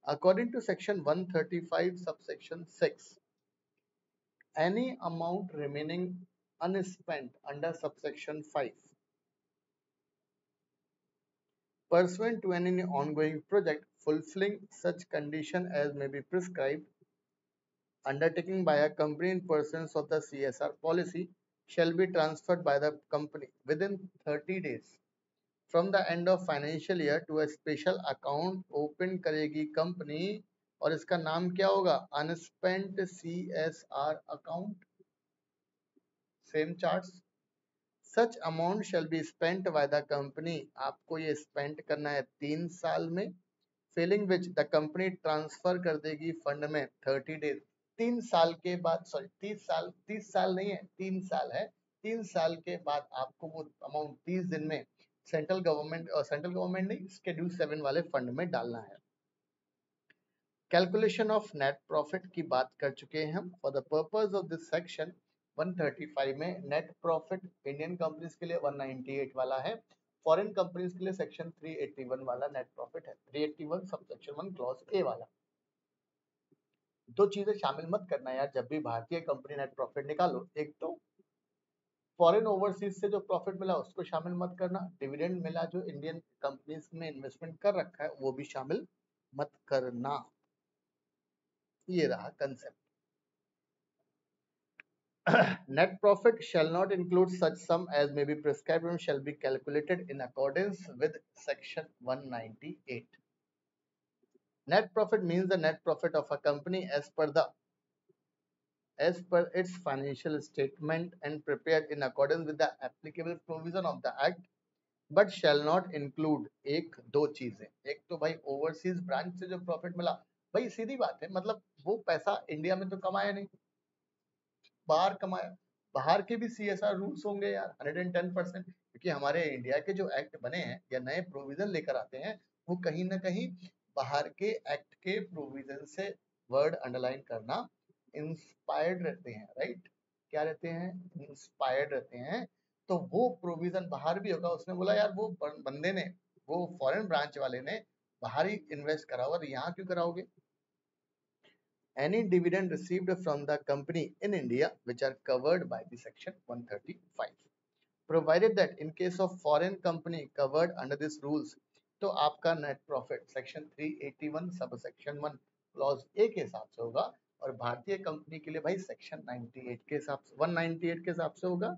According to section 135 subsection 6 any amount remaining unspent under subsection 5 pursuant to any ongoing project fulfilling such condition as may be prescribed undertaking by a company in pursuance of the CSR policy shall be transferred by the company within 30 days from the end of financial year to a special account open करेगी company और इसका नाम क्या होगा? unspent CSR account. Same charts. Such amount shall be spent bye the company. आपको ये spend करना है 3 साल में. Fehling which the company transfer कर देगी फंड में 30 डेज. 3 साल के बाद, सॉरी 30 साल नहीं है 3 साल है. 3 साल के बाद आपको वो अमाउंट 30 दिन में सेंट्रल गवर्नमेंट नहीं शेड्यूल 7 वाले फंड में डालना है. कैलकुलेशन ऑफ नेट प्रॉफिट की बात कर चुके हैं हम. For the purpose of this section 135 में नेट प्रॉफिट इंडियन कंपनीज के लिए 198 वाला है, फॉरेन कंपनीज के लिए सेक्शन 381 वाला नेट प्रॉफिट है. 381 सबसेक्शन 1 क्लॉज ए वाला. दो चीजें शामिल मत करना यार जब भी भारतीय कंपनी नेट प्रॉफिट निकालो. एक तो फॉरेन ओवरसीज से जो प्रॉफिट मिला उसको शामिल मत करना. डिविडेंड मिला जो इंडियन कंपनीज में इन्वेस्टमेंट कर रखा है वो भी शामिल मत करना. ये रहा concept. Net profit shall not include such sum as may be prescribed and shall be calculated in accordance with section 198. Net profit means the net profit of a company as per its financial statement and prepared in accordance with the applicable provision of the act, but shall not include एक दो चीजें. एक तो भाई overseas branch से जो profit मिला, भाई सीधी बात है, मतलब वो पैसा इंडिया में तो कमाया नहीं, बाहर कमाया. बाहर के भी CSR रूल्स होंगे यार 110%, क्योंकि हमारे इंडिया के जो एक्ट बने हैं या नए प्रोविजन लेकर आते हैं वो कहीं ना कहीं बाहर के एक्ट के प्रोविजन से वर्ड अंडरलाइन करना इंस्पायर्ड रहते हैं, राइट? क्या रहते हैं? इंस्पायर्ड रहते हैं। तो वो प्रोविजन बाहर भी होगा, उसने बोला यार वो बंदे ने, वो फॉरेन ब्रांच वाले ने बाहर ही इन्वेस्ट करा हुआ, यहाँ क्यों कराओगे? Any dividend received from the company in India which are covered by the section 135, provided that in case of foreign company covered under these rules, तो आपका net profit section 381 sub section 1 clause ए के हिसाब से होगा, और भारतीय company के लिए भाई सेक्शन 98 के हिसाब से 198 के हिसाब से होगा।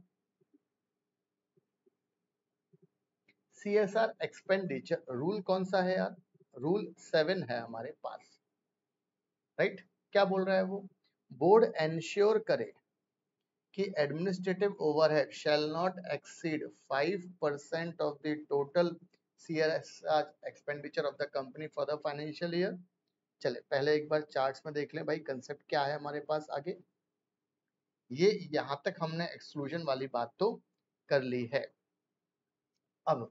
CSR एक्सपेंडिचर रूल कौन सा है यार? रूल 7 है हमारे पास, राइट? क्या बोल रहा है वो? बोर्ड एंश्योर करे कि administrative overhead shall not exceed 5% of the total CSR expenditure of the company for the financial year. चले पहले एक बार चार्ट्स में देख लें भाई कंसेप्ट क्या है हमारे पास आगे। ये यहाँ तक हमने एक्सक्लूजन वाली बात तो कर ली है। अब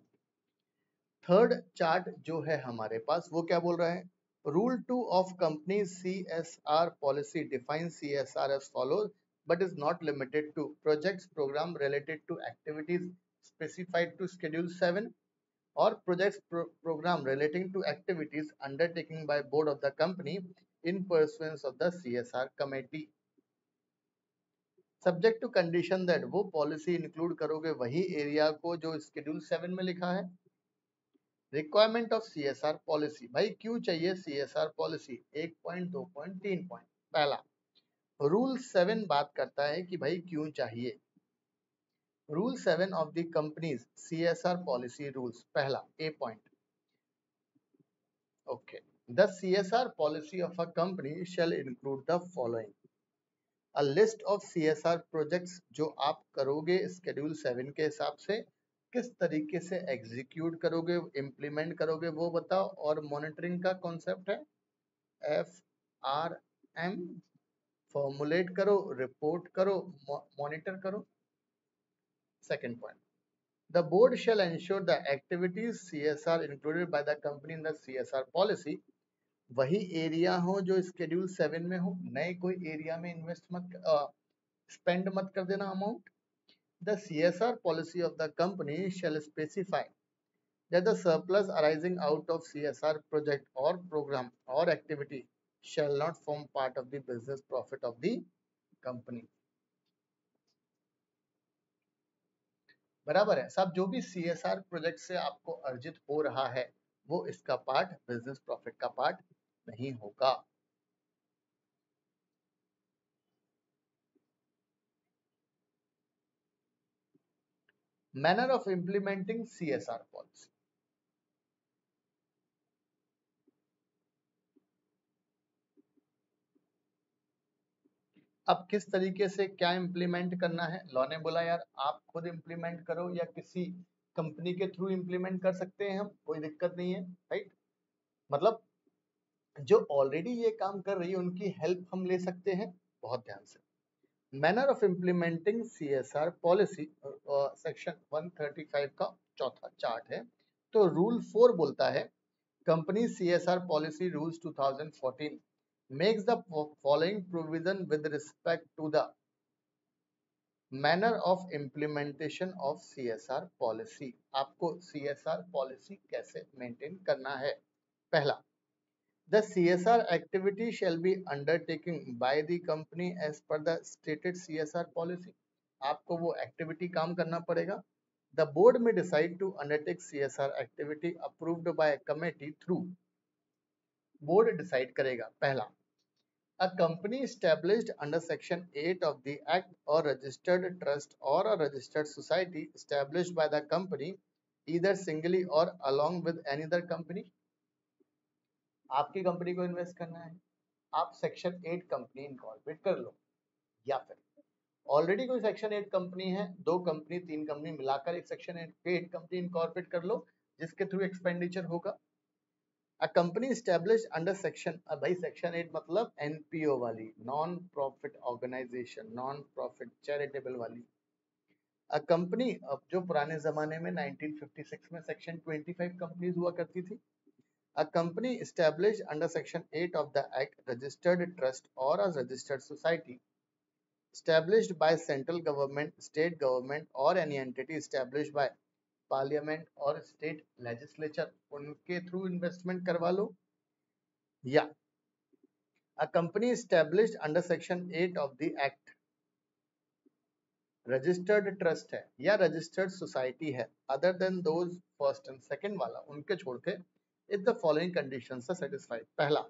थर्ड चार्ट जो है हमारे पास वो क्या बोल रहा है? Rule 2 of company CSR policy define CSR as follows but is not limited to projects program related to activities specified to schedule 7 or projects program relating to activities undertaken by board of the company in pursuance of the CSR committee, subject to condition that वो policy include करोगे वही area को जो schedule 7 में लिखा है। Requirement of CSR policy, भाई क्यों चाहिए CSR policy? 1 point 2 point 3 point. पहला, रूल 7 बात करता है कि भाई क्यों चाहिए। Rule 7 of the companies CSR policy rules, पहला a point, okay, the CSR policy of a company shall include the following, a list of CSR projects जो आप करोगे स्केड्यूल 7 के हिसाब से, किस तरीके से एग्जीक्यूट करोगे, इम्प्लीमेंट करोगे वो बताओ, और मॉनिटरिंग का कॉन्सेप्ट है FRM, फॉर्मुलेट करो, रिपोर्ट करो, मॉनिटर करो। Second point, the board shall ensure the activities CSR included by the company in the CSR policy वही एरिया हो जो स्केड्यूल 7 में हो, नए कोई एरिया में इन्वेस्ट मत स्पेंड मत कर देना amount. The CSR policy of the company shall specify that the surplus arising out of CSR project or program or activity shall not form part of the business profit of the company। बराबर है सब, जो भी CSR project से आपको अर्जित हो रहा है वो इसका पार्ट, बिजनेस प्रॉफिट का पार्ट नहीं होगा। Manner of implementing CSR policy, अब किस तरीके से क्या इंप्लीमेंट करना है? लॉ ने बोला यार आप खुद इंप्लीमेंट करो या किसी कंपनी के थ्रू इंप्लीमेंट कर सकते हैं हम, कोई दिक्कत नहीं है, राइट? मतलब जो ऑलरेडी ये काम कर रही है उनकी हेल्प हम ले सकते हैं। बहुत ध्यान से, manner of implementing CSR policy section 135 का चौथा चार्ट है। तो रूल 4 बोलता है company CSR policy rules 2014 makes the following provision with respect to the manner of implementation of CSR policy। आपको CSR पॉलिसी कैसे मेंटेन करना है? पहला, the CSR activity shall be undertaken by the company as per the stated CSR policy। आपको वो activity काम करना पड़ेगा। The board may decide to undertake CSR activity approved by a committee through, board decide करेगा। पहला, a company established under section 8 of the act or registered trust or a registered society established by the company either singly or along with any other company। आपकी company को invest करना है, आप section 8 company incorporate कर लो, या फिर already कोई section 8 company है, 2 कंपनी 3 कंपनी मिलाकर एक सेक्शन 8 कंपनी इनकॉर्पोरेट कर लो जिसके थ्रू एक्सपेंडिचर होगा। A company established under section, भाई सेक्शन 8 मतलब एनपीओ वाली, non profit organization, non profit charitable वाली। अ कंपनी, अब जो पुराने जमाने में 1956 में सेक्शन 25 कंपनीज हुआ करती थी। A company established under section 8 of the act, registered trust or a registered society established by central government, state government or any entity established by parliament or state legislature, उनके through investment करवा लो। या a company established under section 8 of the act, registered trust है या registered society है, other than those first and second वाला, उनके छोड़ के, if the following conditions are satisfied. पहला,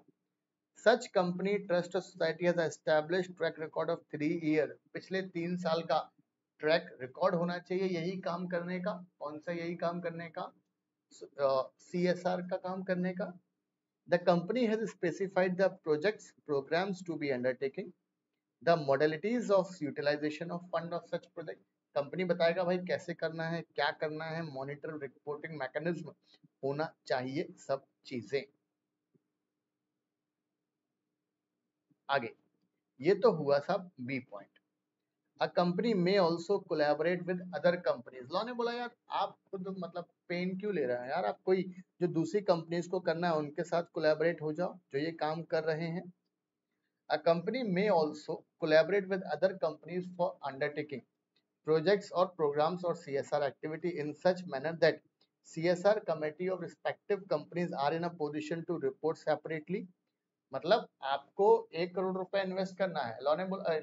सच कंपनी ट्रस्ट और society has established track record of 3 year, पिछले 3 साल का ट्रैक रिकॉर्ड होना चाहिए यही काम करने का। कौन सा यही काम करने का? सीएसआर का काम करने का। The company has specified the projects programmes to be undertaking, the modalities of utilisation of fund of such project, company बताएगा भाई कैसे करना है, क्या करना है, मॉनिटर रिपोर्टिंग मैकेनिज्म होना चाहिए, सब चीजें। आगे, ये तो हुआ सब बी पॉइंट। अ कंपनी में also collaborate with other companies. Law ने बोला यार आप खुद मतलब पेन क्यों ले रहे हैं यार, आप कोई जो दूसरी कंपनीज को करना है उनके साथ कोलैबोरेट हो जाओ जो ये काम कर रहे हैं। अ कंपनी में also collaborate with other companies for undertaking projects or programs or CSR activity in such manner that CSR committee of respective companies are in a position to report separately। मतलब आपको 1 करोड़ रुपए invest करना है, law ने बोला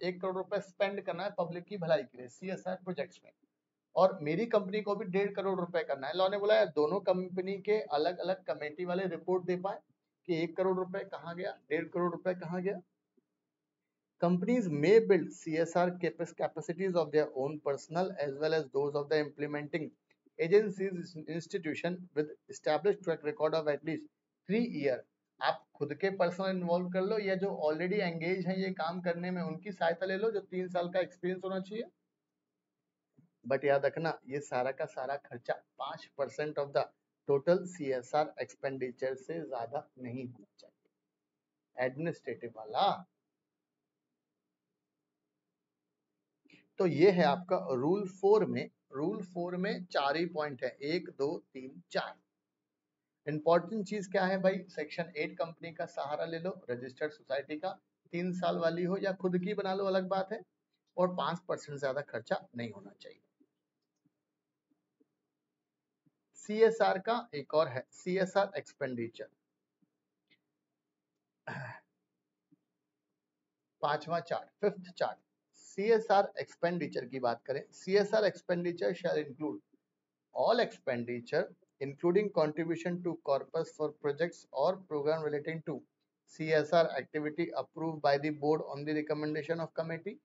1 करोड़ रुपए spend करना है पब्लिक की भलाई के लिए सीएसआर प्रोजेक्ट्स में, और मेरी कंपनी को भी 1.5 करोड़ रुपए करना है। लॉ ने बोला यार दोनों कंपनी के अलग अलग कमेटी वाले रिपोर्ट दे पाए कि 1 करोड़ रुपए कहाँ गया, 1.5 करोड़ रुपए कहाँ गया। Companies may build CSR capacities of their own personnel as well as those of the implementing agencies institution with established track record of at least 3 year। आप खुद के पर्सनल इन्वॉल्व कर लो या जो ऑलरेडी एंगेज है ये काम करने में उनकी सहायता ले लो जो 3 साल का एक्सपीरियंस होना चाहिए। बट याद रखना ये सारा का सारा खर्चा 5% of the total CSR expenditure से ज्यादा नहीं होना चाहिए, एडमिनिस्ट्रेटिव वाला। तो ये है आपका रूल 4 में। रूल 4 में 4 ही पॉइंट है, 1 2 3 4। इंपॉर्टेंट चीज क्या है भाई, सेक्शन 8 कंपनी का सहारा ले लो, रजिस्टर्ड सोसाइटी का, 3 साल वाली हो या खुद की बना लो अलग बात है, और 5% ज्यादा खर्चा नहीं होना चाहिए। सीएसआर का एक और है सीएसआर एक्सपेंडिचर, पांचवा chart, fifth chart. CSR expenditure की बात करें, CSR expenditure shall include all expenditure including contribution to corpus for projects or program relating to CSR activity approved by the board on the recommendation of committee।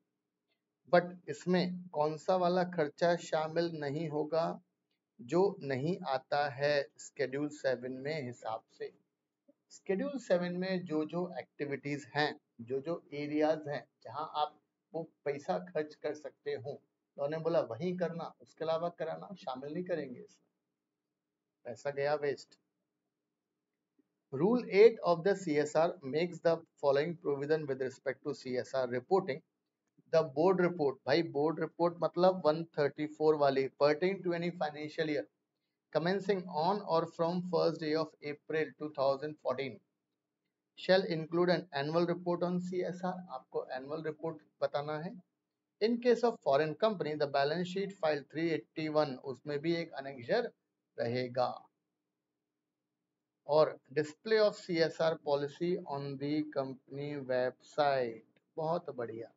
But इसमें कौन सा वाला खर्चा शामिल नहीं होगा, जो नहीं आता है शेड्यूल 7 में हिसाब से। शेड्यूल 7 में जो एक्टिविटीज हैं, जो एरियाज हैं जहां आप वो पैसा खर्च कर सकते हो, तो उन्होंने बोला वही करना, उसके अलावा कराना शामिल नहीं करेंगे इसमें, पैसा गया waste. Rule 8 of the CSR makes the following provision with respect to CSR reporting। The board report, भाई board report मतलब 134 वाली, pertaining to any financial year commencing on or from first day of April 2014 shall include an annual report on CSR। आपको annual report बताना है। In case of foreign company, the balance sheet file 381 उसमें भी एक annexure रहेगा। और display of CSR policy on the company website, बहुत बढ़िया।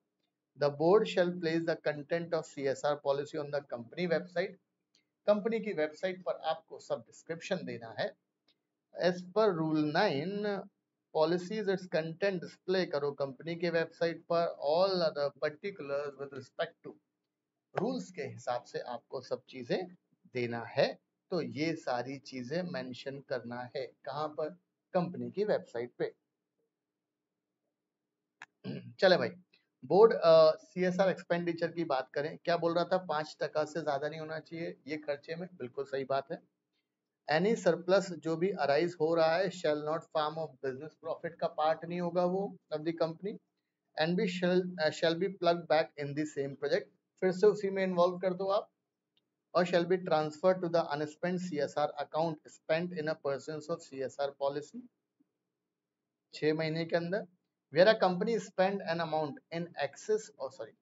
The board shall place the content of CSR policy on the company website. Company की website पर आपको सब डिस्क्रिप्शन देना है। As per rule 9 policies its content display करो company के वेबसाइट पर, all other particulars with respect to rules के हिसाब से आपको सब चीजें देना है। तो ये सारी चीजें मेंशन करना है कहां पर, कंपनी की वेबसाइट पे। चले भाई, बोर्ड सीएसआर एक्सपेंडिचर की बात करें, क्या बोल रहा था, 5% से ज्यादा नहीं होना चाहिए ये खर्चे में, बिल्कुल सही बात है। एनी सरप्लस जो भी अराइज हो रहा है shall not form of business profit का पार्ट नहीं होगा वो of the company, and be shall be plug back in the same project, फिर से उसी में इन्वॉल्व कर दो आप, और shall be transferred to the unspent CSR account spent in a pursuance of CSR policy 6 महीने के अंदर, where a company spent an amount in excess, or sorry,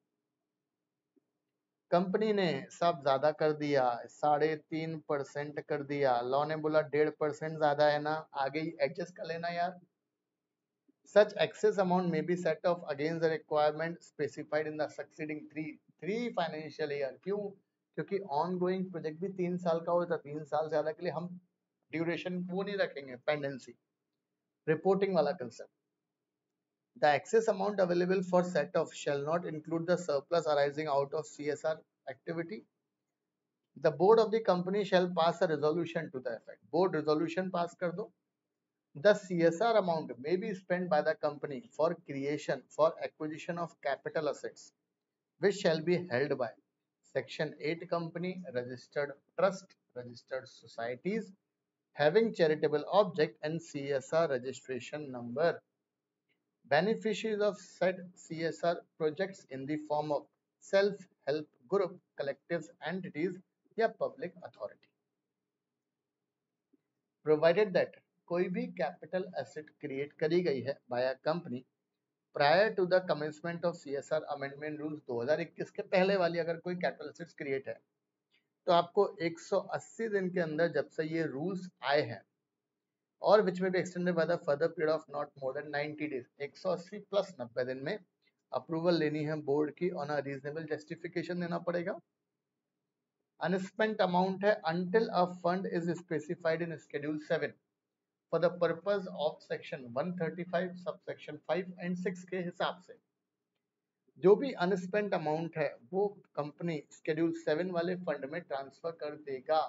company ने सब ज्यादा कर दिया, 3.5% कर दिया, लॉ ने बोला 1.5% ज्यादा है ना, आगे ही एडजस्ट कर लेना यार। Such excess amount may be set off against the requirement specified in the succeeding three financial year। क्यों? क्योंकि ongoing प्रोजेक्ट भी 3 साल का होता है, 3 साल से ज्यादा के लिए हम ड्यूरेशन वो नहीं रखेंगे, पेंडेंसी रिपोर्टिंग वाला concept. The excess amount available for set off shall not include the surplus arising out of CSR activity। The board of the company shall pass a resolution to the effect। board resolution pass कर दो। The CSR amount may be spent by the company for acquisition of capital assets, which shall be held by Section 8 company, registered trust, registered societies having charitable object and CSR registration number। Beneficiaries of said CSR projects in the form of self-help group, collectives, entities या public authority। Provided that कोई भी capital asset create करी गई है by a company prior to the commencement of CSR amendment rules 2021 के पहले वाली अगर कोई कैपिटल एसेट्स क्रिएट है तो आपको 180 दिन के अंदर जब से ये रूल्स आए हैं और विच में भी extended by the further period of not more than 90 days, 180 plus 90 दिन में अप्रूवल लेनी है बोर्ड की, ऑन अ रीजनेबल जस्टिफिकेशन देना पड़ेगा। अनस्पेंट अमाउंट है until a fund is specified in schedule 7 for the purpose of section 135 subsection 5 and 6 के हिसाब से जो भी अनस्पेंट अमाउंट है वो कंपनी शेड्यूल 7 वाले फंड में ट्रांसफर कर देगा।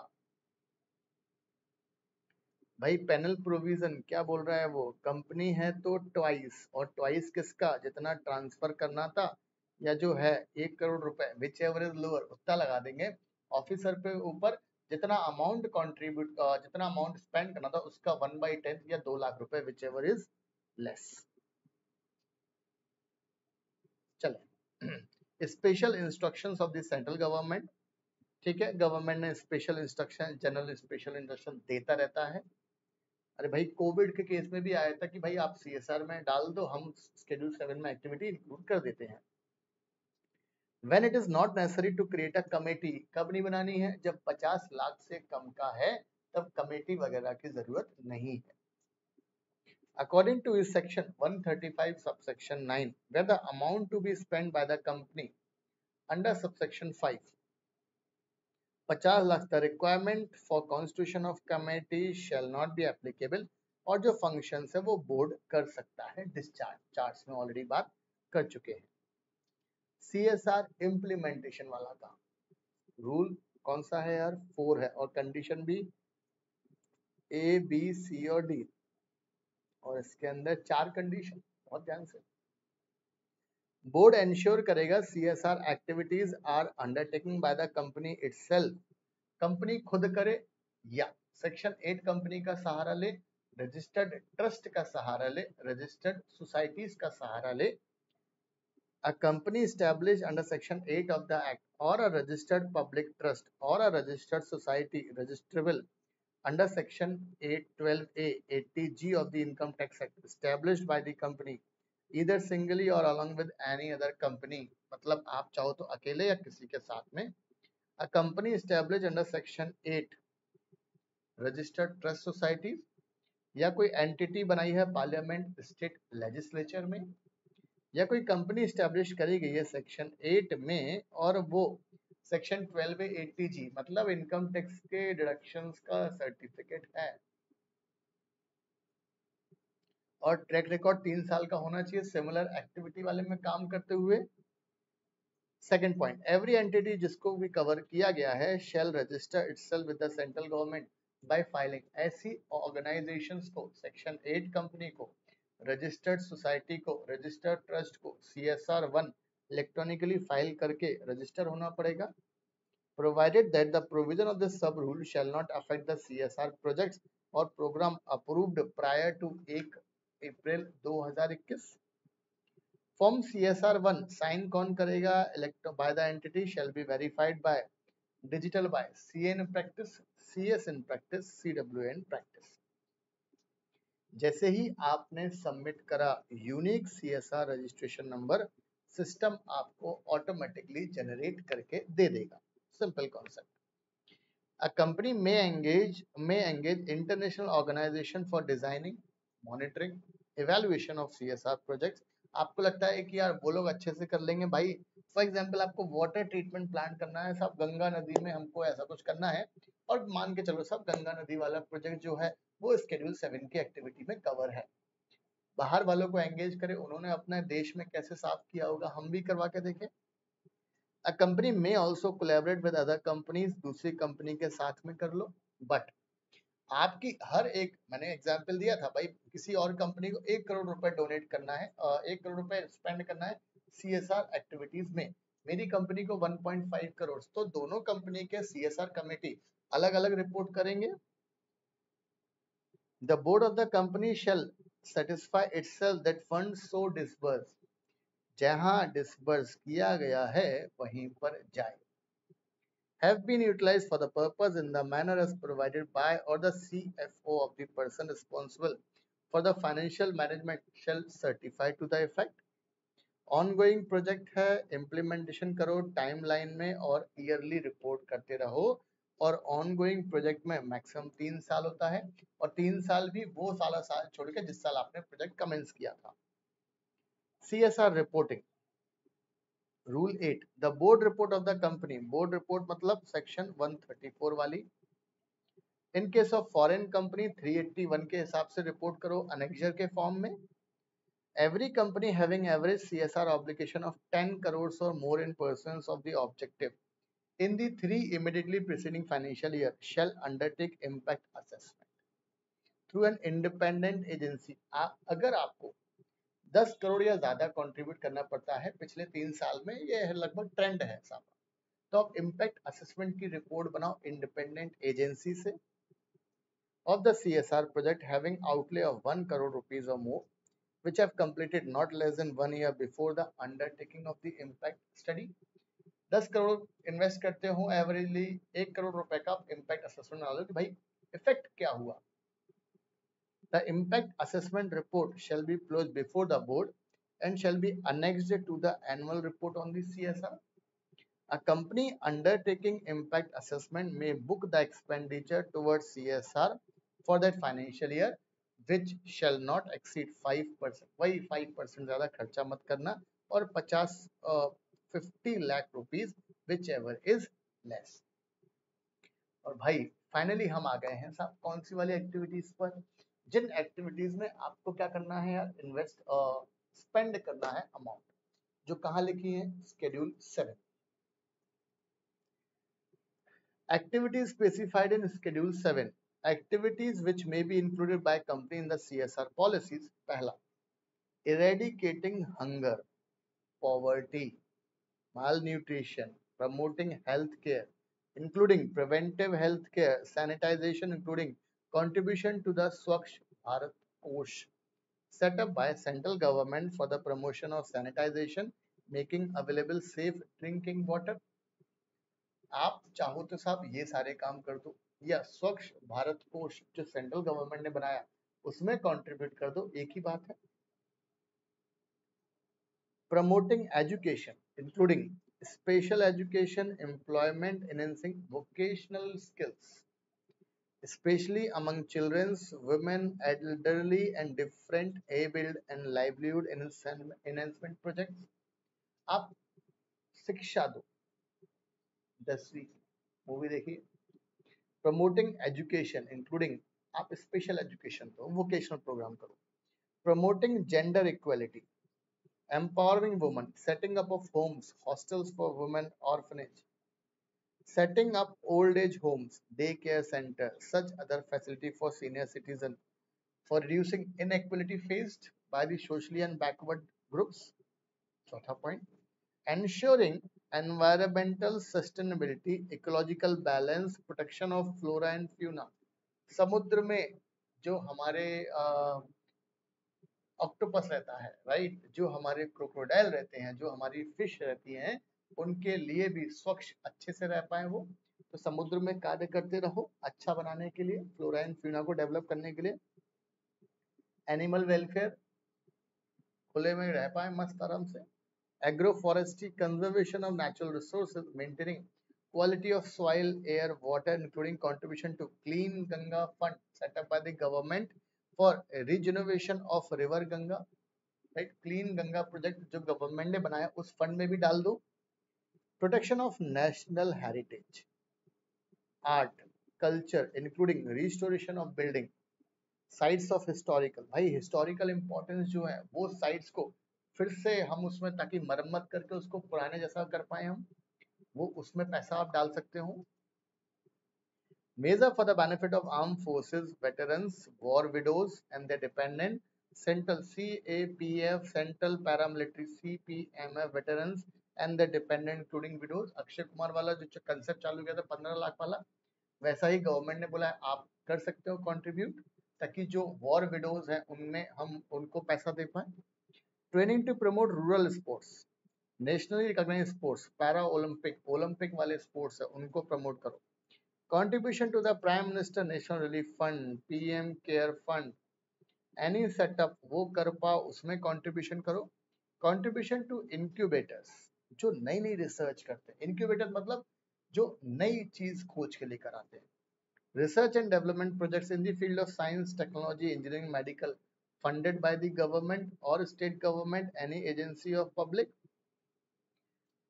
भाई पैनल प्रोविजन क्या बोल रहा है, वो कंपनी है तो ट्वाइस, और ट्वाइस किसका, जितना ट्रांसफर करना था या जो है 1 करोड़ रुपए विच एवर इज लोअर उतना लगा देंगे ऑफिसर पे ऊपर, जितना अमाउंट कंट्रीब्यूट जितना अमाउंट स्पेंड करना था उसका 1/10 या 2 लाख रुपए विच एवर इज लेस। चले special instructions of the central government, ठीक है, गवर्नमेंट ने special instruction general special instruction देता रहता है। अरे भाई कोविड के केस में भी आया था कि भाई आप सीएसआर में डाल दो, हम शेड्यूल 7 में एक्टिविटी इंक्लूड कर देते हैं। When it is not necessary to create a committee, कब नहीं बनानी है, जब 50 लाख से कम का है तब कमेटी वगैरह की जरूरत नहीं है। According to section 135 subsection 9, where the amount to be spent by the company under subsection 5 50 lakh, the requirement for constitution of committee shall not be applicable, और जो फंक्शंस है वो बोर्ड कर सकता है डिस्चार्ज, चार्ट्स में ऑलरेडी बात कर चुके हैं। सीएसआर इम्प्लीमेंटेशन वाला काम, रूल कौन सा है यार, 4 है, और कंडीशन भी ए बी सी और डी, और इसके अंदर 4 कंडीशन, बहुत ध्यान से। बोर्ड एंश्योर करेगा CSR activities are undertaking by the company itself, company खुद करे या सेक्शन 8 कंपनी का सहारा ले, रजिस्टर्ड ट्रस्ट का सहारा ले, रजिस्टर्ड सोसाइटीज का सहारा ले, a company established under section 8 of the act, or a registered public trust or a registered society registrable under section 812A 80G of the income tax act established by the company either singly or along with any other company, मतलब आप चाहो तो अकेले या किसी के साथ में, a company established under section 8 registered trust societies, या कोई एंटिटी बनाई है पार्लियामेंट स्टेट लेजिस्लेचर में, या कोई कंपनी स्टैब्लिश करी गई है सेक्शन 8 में और वो सेक्शन 12A80G मतलब इनकम टैक्स के डिडक्शंस का सर्टिफिकेट है और ट्रैक रिकॉर्ड 3 साल का होना चाहिए सिमिलर एक्टिविटी वाले में काम करते हुए। सेकंड पॉइंट, एवरी एंटिटी जिसको भी कवर किया गया है shall register itself with the central government by filing, ऐसी ऑर्गेनाइजेशंस को, सेक्शन 8 कंपनी को, रजिस्टर्ड सोसाइटी को, रजिस्टर्ड ट्रस्ट को CSR 1 इलेक्ट्रॉनिकली फाइल करके रजिस्टर होना पड़ेगा। provided that the provision of this sub rule shall not affect the CSR projects or program approved prior to 1 April 2021. Form CSR 1 sign कौन करेगा? Elect by the entity, shall be verified by digital by CA in practice, CS in practice, CWA in practice. जैसे ही आपने submit करा unique CSR registration number, system आपको automatically generate करके दे देगा. Simple concept. A company may engage international organization for designing, monitoring, evaluation of CSR projects. आपको लगता है कि यार वो लोग अच्छे से कर लेंगे भाई. फॉर एग्जाम्पल आपको वाटर ट्रीटमेंट प्लांट करना है, सब गंगा नदी में हमको ऐसा कुछ करना है, और मान के चलो सब गंगा नदी वाला प्रोजेक्ट जो है वो Schedule 7 की एक्टिविटी में कवर है. बाहर वालों को एंगेज करें, उन्होंने अपने देश में कैसे साफ किया होगा, हम भी करवा के देखें. A company may also collaborate with other companies, दूसरी कंपनी के साथ में कर लो. बट आपकी हर एक, मैंने एग्जांपल दिया था भाई, किसी और कंपनी को 1 करोड़ रुपए डोनेट करना है, 1 करोड़ रुपए स्पेंड करना है CSR एक्टिविटीज में, मेरी कंपनी को 1.5 करोड़, तो दोनों कंपनी के CSR कमेटी अलग अलग रिपोर्ट करेंगे. The board of the company shall satisfy itself that funds so disbursed, जहां डिसबर्स किया गया है वहीं पर जाए, have been utilized for the purpose in the manner as provided by or the CFO of the person responsible for the financial management shall certify to the effect. Ongoing project है, implementation करो timeline में और yearly report करते रहो. और ongoing project में maximum 3 साल होता है, और 3 साल भी वो साल छोड़ के जिस साल आपने प्रोजेक्ट कमेंस किया था. CSR reporting. Rule 8, the board report of the company. Board report मतलब सेक्शन 134 वाली. In case of foreign company 381 के हिसाब से रिपोर्ट करो अनेक्जर के फॉर्म में. Every company having average CSR obligation of 10 crores or more in pursuance of the objective in the 3 immediately preceding financial year shall undertake impact assessment through an independent agency. अगर आपको 10 करोड़ या ज्यादा contribute करना पड़ता है पिछले 3 साल में, ये लगभग ट्रेंड है साहब, तो आप इम्पैक्ट असेसमेंट की रिपोर्ट बनाओ इंडिपेंडेंट एजेंसी से. Of the CSR project having outlay of 1 crore rupees और मोर which have completed not less than 1 year before the undertaking of the impact study. 10 crore invest करते हो एवरेजली, 1 करोड़ रुपए का इम्पैक्ट असेसमेंट बना लो कि भाई इफेक्ट क्या हुआ. The impact assessment report shall be placed before the board and shall be annexed to the annual report on the CSR. A company undertaking impact assessment may book the expenditure towards CSR for that financial year, which shall not exceed 5%. वही 5% ज़्यादा खर्चा मत करना, और 50 lakh rupees whichever is less. और भाई finally हम आ गए हैं साहब कौन सी वाली एक्टिविटीज पर, जिन एक्टिविटीज में आपको क्या करना है यार, इन्वेस्ट स्पेंड करना है अमाउंट, जो कहाँ लिखी है Schedule 7. Activities specified in Schedule 7. Activities which may be included by company in the CSR policies. पहला, eradicating hunger, poverty, malnutrition, promoting health care, including preventive health care, sanitization, including contribution to the Swachh Bharat Kosh, set up by central government for the promotion of sanitization, making available safe drinking water. आप चाहो तो साहब ये सारे काम कर दो, या स्वच्छ भारत कोष जो सेंट्रल गवर्नमेंट ने बनाया उसमें कंट्रीब्यूट कर दो, एक ही बात है. Promoting education including special education, employment enhancing vocational skills especially among children, women, elderly and different abled and livelihood enhancement projects. आप शिक्षा दो, 10वीं मूवी देखिए. प्रमोटिंग एजुकेशन इंक्लूडिंग आप स्पेशल एजुकेशन दो, वोकेशनल प्रोग्राम करो. Promoting gender equality, empowering women, setting up of homes, hostels for women, orphanage, setting up old age homes, daycare center, such other facility for senior citizen, for reducing inequality faced by the socially and backward groups. Chauथा point, ensuring environmental sustainability, ecological balance, protection of flora and fauna. समुद्र में जो हमारे octopus रहता है, right, जो हमारे crocodile रहते हैं, जो हमारी फिश रहती हैं, उनके लिए भी स्वच्छ अच्छे से रह पाए वो, तो समुद्र में कार्य करते रहो अच्छा बनाने के लिए, फ्लोरा एंड फ्यूना को डेवलप करने के लिए। एनिमल वेलफेयर, खुले में रह पाए मस्त आराम से। Agroforestry, conservation of natural resources, maintaining quality of soil, air, water, including contribution to Clean Ganga Fund set up by the government for regeneration of river Ganga, right? Clean Ganga project जो government ने बनाया उस fund में भी डाल दो। Protection of national heritage, art, culture, including restoration of building, sites of historical, भाई historical importance जो है वो साइट्स को फिर से हम उसमें, ताकि मरम्मत करके उसको पुराने जैसा कर पाए हम, वो उसमें पैसा आप डाल सकते हो। Measure for the benefit of armed forces, veterans, war widows and their dependent, Central CAPF, Central Paramilitary CPMF veterans and their dependent including widows। Akshay Kumar वाला जो कंसेप्ट चालू किया था 15 लाख वाला, वैसा ही गवर्नमेंट ने बोला है आप कर सकते हो कंट्रीब्यूट, ताकि जो वॉर विडोज हैं उनमें हम उनको पैसा दे पाए। Training to promote rural sports, nationally recognised sports, para Olympic, Olympic वाले स्पोर्ट्स है उनको प्रमोट करो। Contribution to the Prime Minister National Relief Fund, PM Care Fund, any setup वो कर पाओ उसमें contribution करो। Contribution to incubators, जो नई नई रिसर्च करते हैं, incubator मतलब जो नई चीज खोज के लेकर आते हैं। Research and development projects in the field of science, technology, engineering, medical, funded by the government or state government, any agency of public.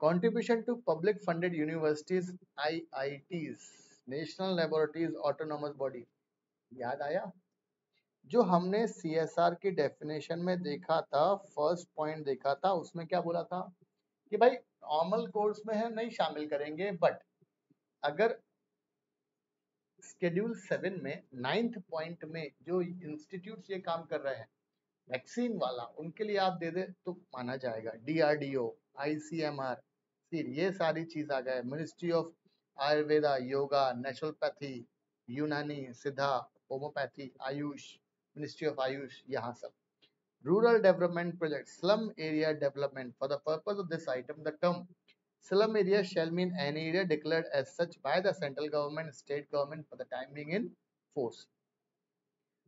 Contribution to public funded universities, IITs, national laboratories autonomous body. याद आया जो हमने CSR की definition में देखा था, first point देखा था, उसमें क्या बोला था कि भाई नॉर्मल कोर्स में है नहीं शामिल करेंगे, बट अगर शेड्यूल 7 में 9th पॉइंट में जो इंस्टीट्यूट्स ये काम कर रहे हैं वैक्सीन वाला, उनके लिए आप दे दे तो माना जाएगा। DRDO, ICMR, फिर ये सारी चीज आ गए, ministry of Ayurveda, yoga, naturopathy, यूनानी, सिद्धा, homeopathy, Ayush, ministry of Ayush, यहाँ सब। Rural development project, slum area development, for the purpose of this item the term slum area shall mean any area declared as such by the central government, state government for the time being in force.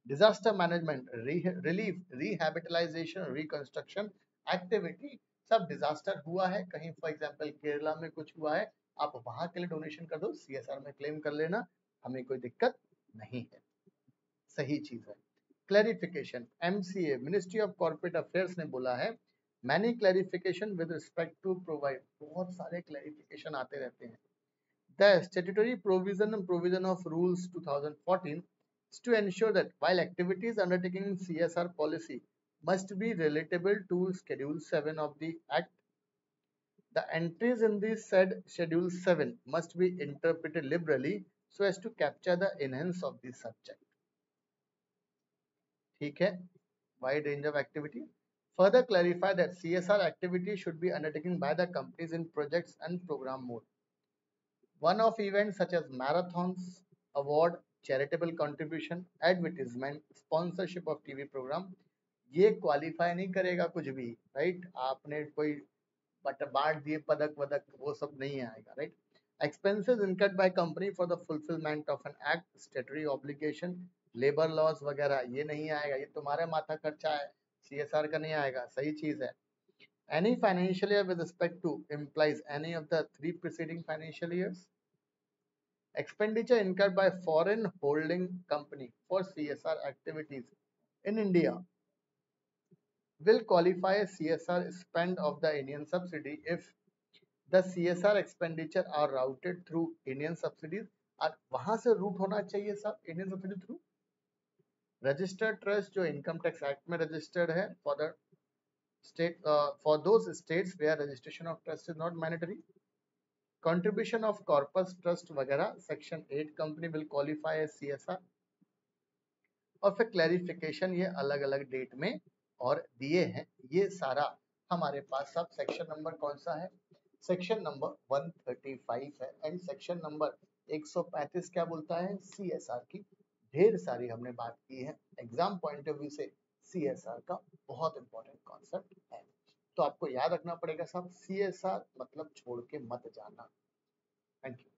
Disaster management, relief, rehabilitation, reconstruction activity, सब disaster हुआ है कहीं, for example Kerala में कुछ हुआ है, आप वहां के लिए डोनेशन कर दो, CSR में क्लेम कर लेना, हमें कोई दिक्कत नहीं है, सही चीज है। Clarification, MCA, ministry of corporate affairs ने बोला है many clarification with respect to provide, बहुत सारे क्लैरिफिकेशन आते रहते हैं। The statutory provision of rules 2014 is to ensure that while activities undertaking CSR policy must be relatable to Schedule 7 of the Act, the entries in the said Schedule 7 must be interpreted liberally so as to capture the essence of the subject. ठीक है, wide range of activity. Further clarify that CSR activity should be undertaken by the companies in projects and program mode. One-off events such as marathons, award, charitable contribution, advertisement, sponsorship of TV program, ये qualify नहीं करेगा कुछ भी, right? आपने कोई बांट दिए पदक वदक, वो सब नहीं आएगा, right? Expenses incurred by company for the fulfillment of an act, statutory obligation, labour laws वगैरह, ये नहीं आएगा, ये तुम्हारे माथा खर्चा है, CSR का नहीं आएगा, सही चीज है। Any financial year with respect to implies any of the 3 preceding financial years. Expenditure incurred by foreign holding company for CSR activities in India will qualify as CSR spend of the Indian subsidy if the CSR expenditure are routed through Indian subsidies, और वहां से root होना चाहिए सब Indian subsidy through. Registered trust जो income tax act में registered है for the state, for those states where registration of trust is not mandatory. Contribution of corpus trust वगैरह section 8 company will qualify as CSR। और फिर clarification ये अलग अलग date में और दिए हैं, ये सारा हमारे पास सब सेक्शन नंबर कौन सा है, सेक्शन नंबर 135 है एंड सेक्शन नंबर 135 क्या बोलता है? CSR की ढेर सारी हमने बात की है। एग्जाम पॉइंट ऑफ व्यू से CSR का बहुत इंपॉर्टेंट कॉन्सेप्ट है। तो आपको याद रखना पड़ेगा साहब, CSR मतलब छोड़ के मत जाना। Thank you.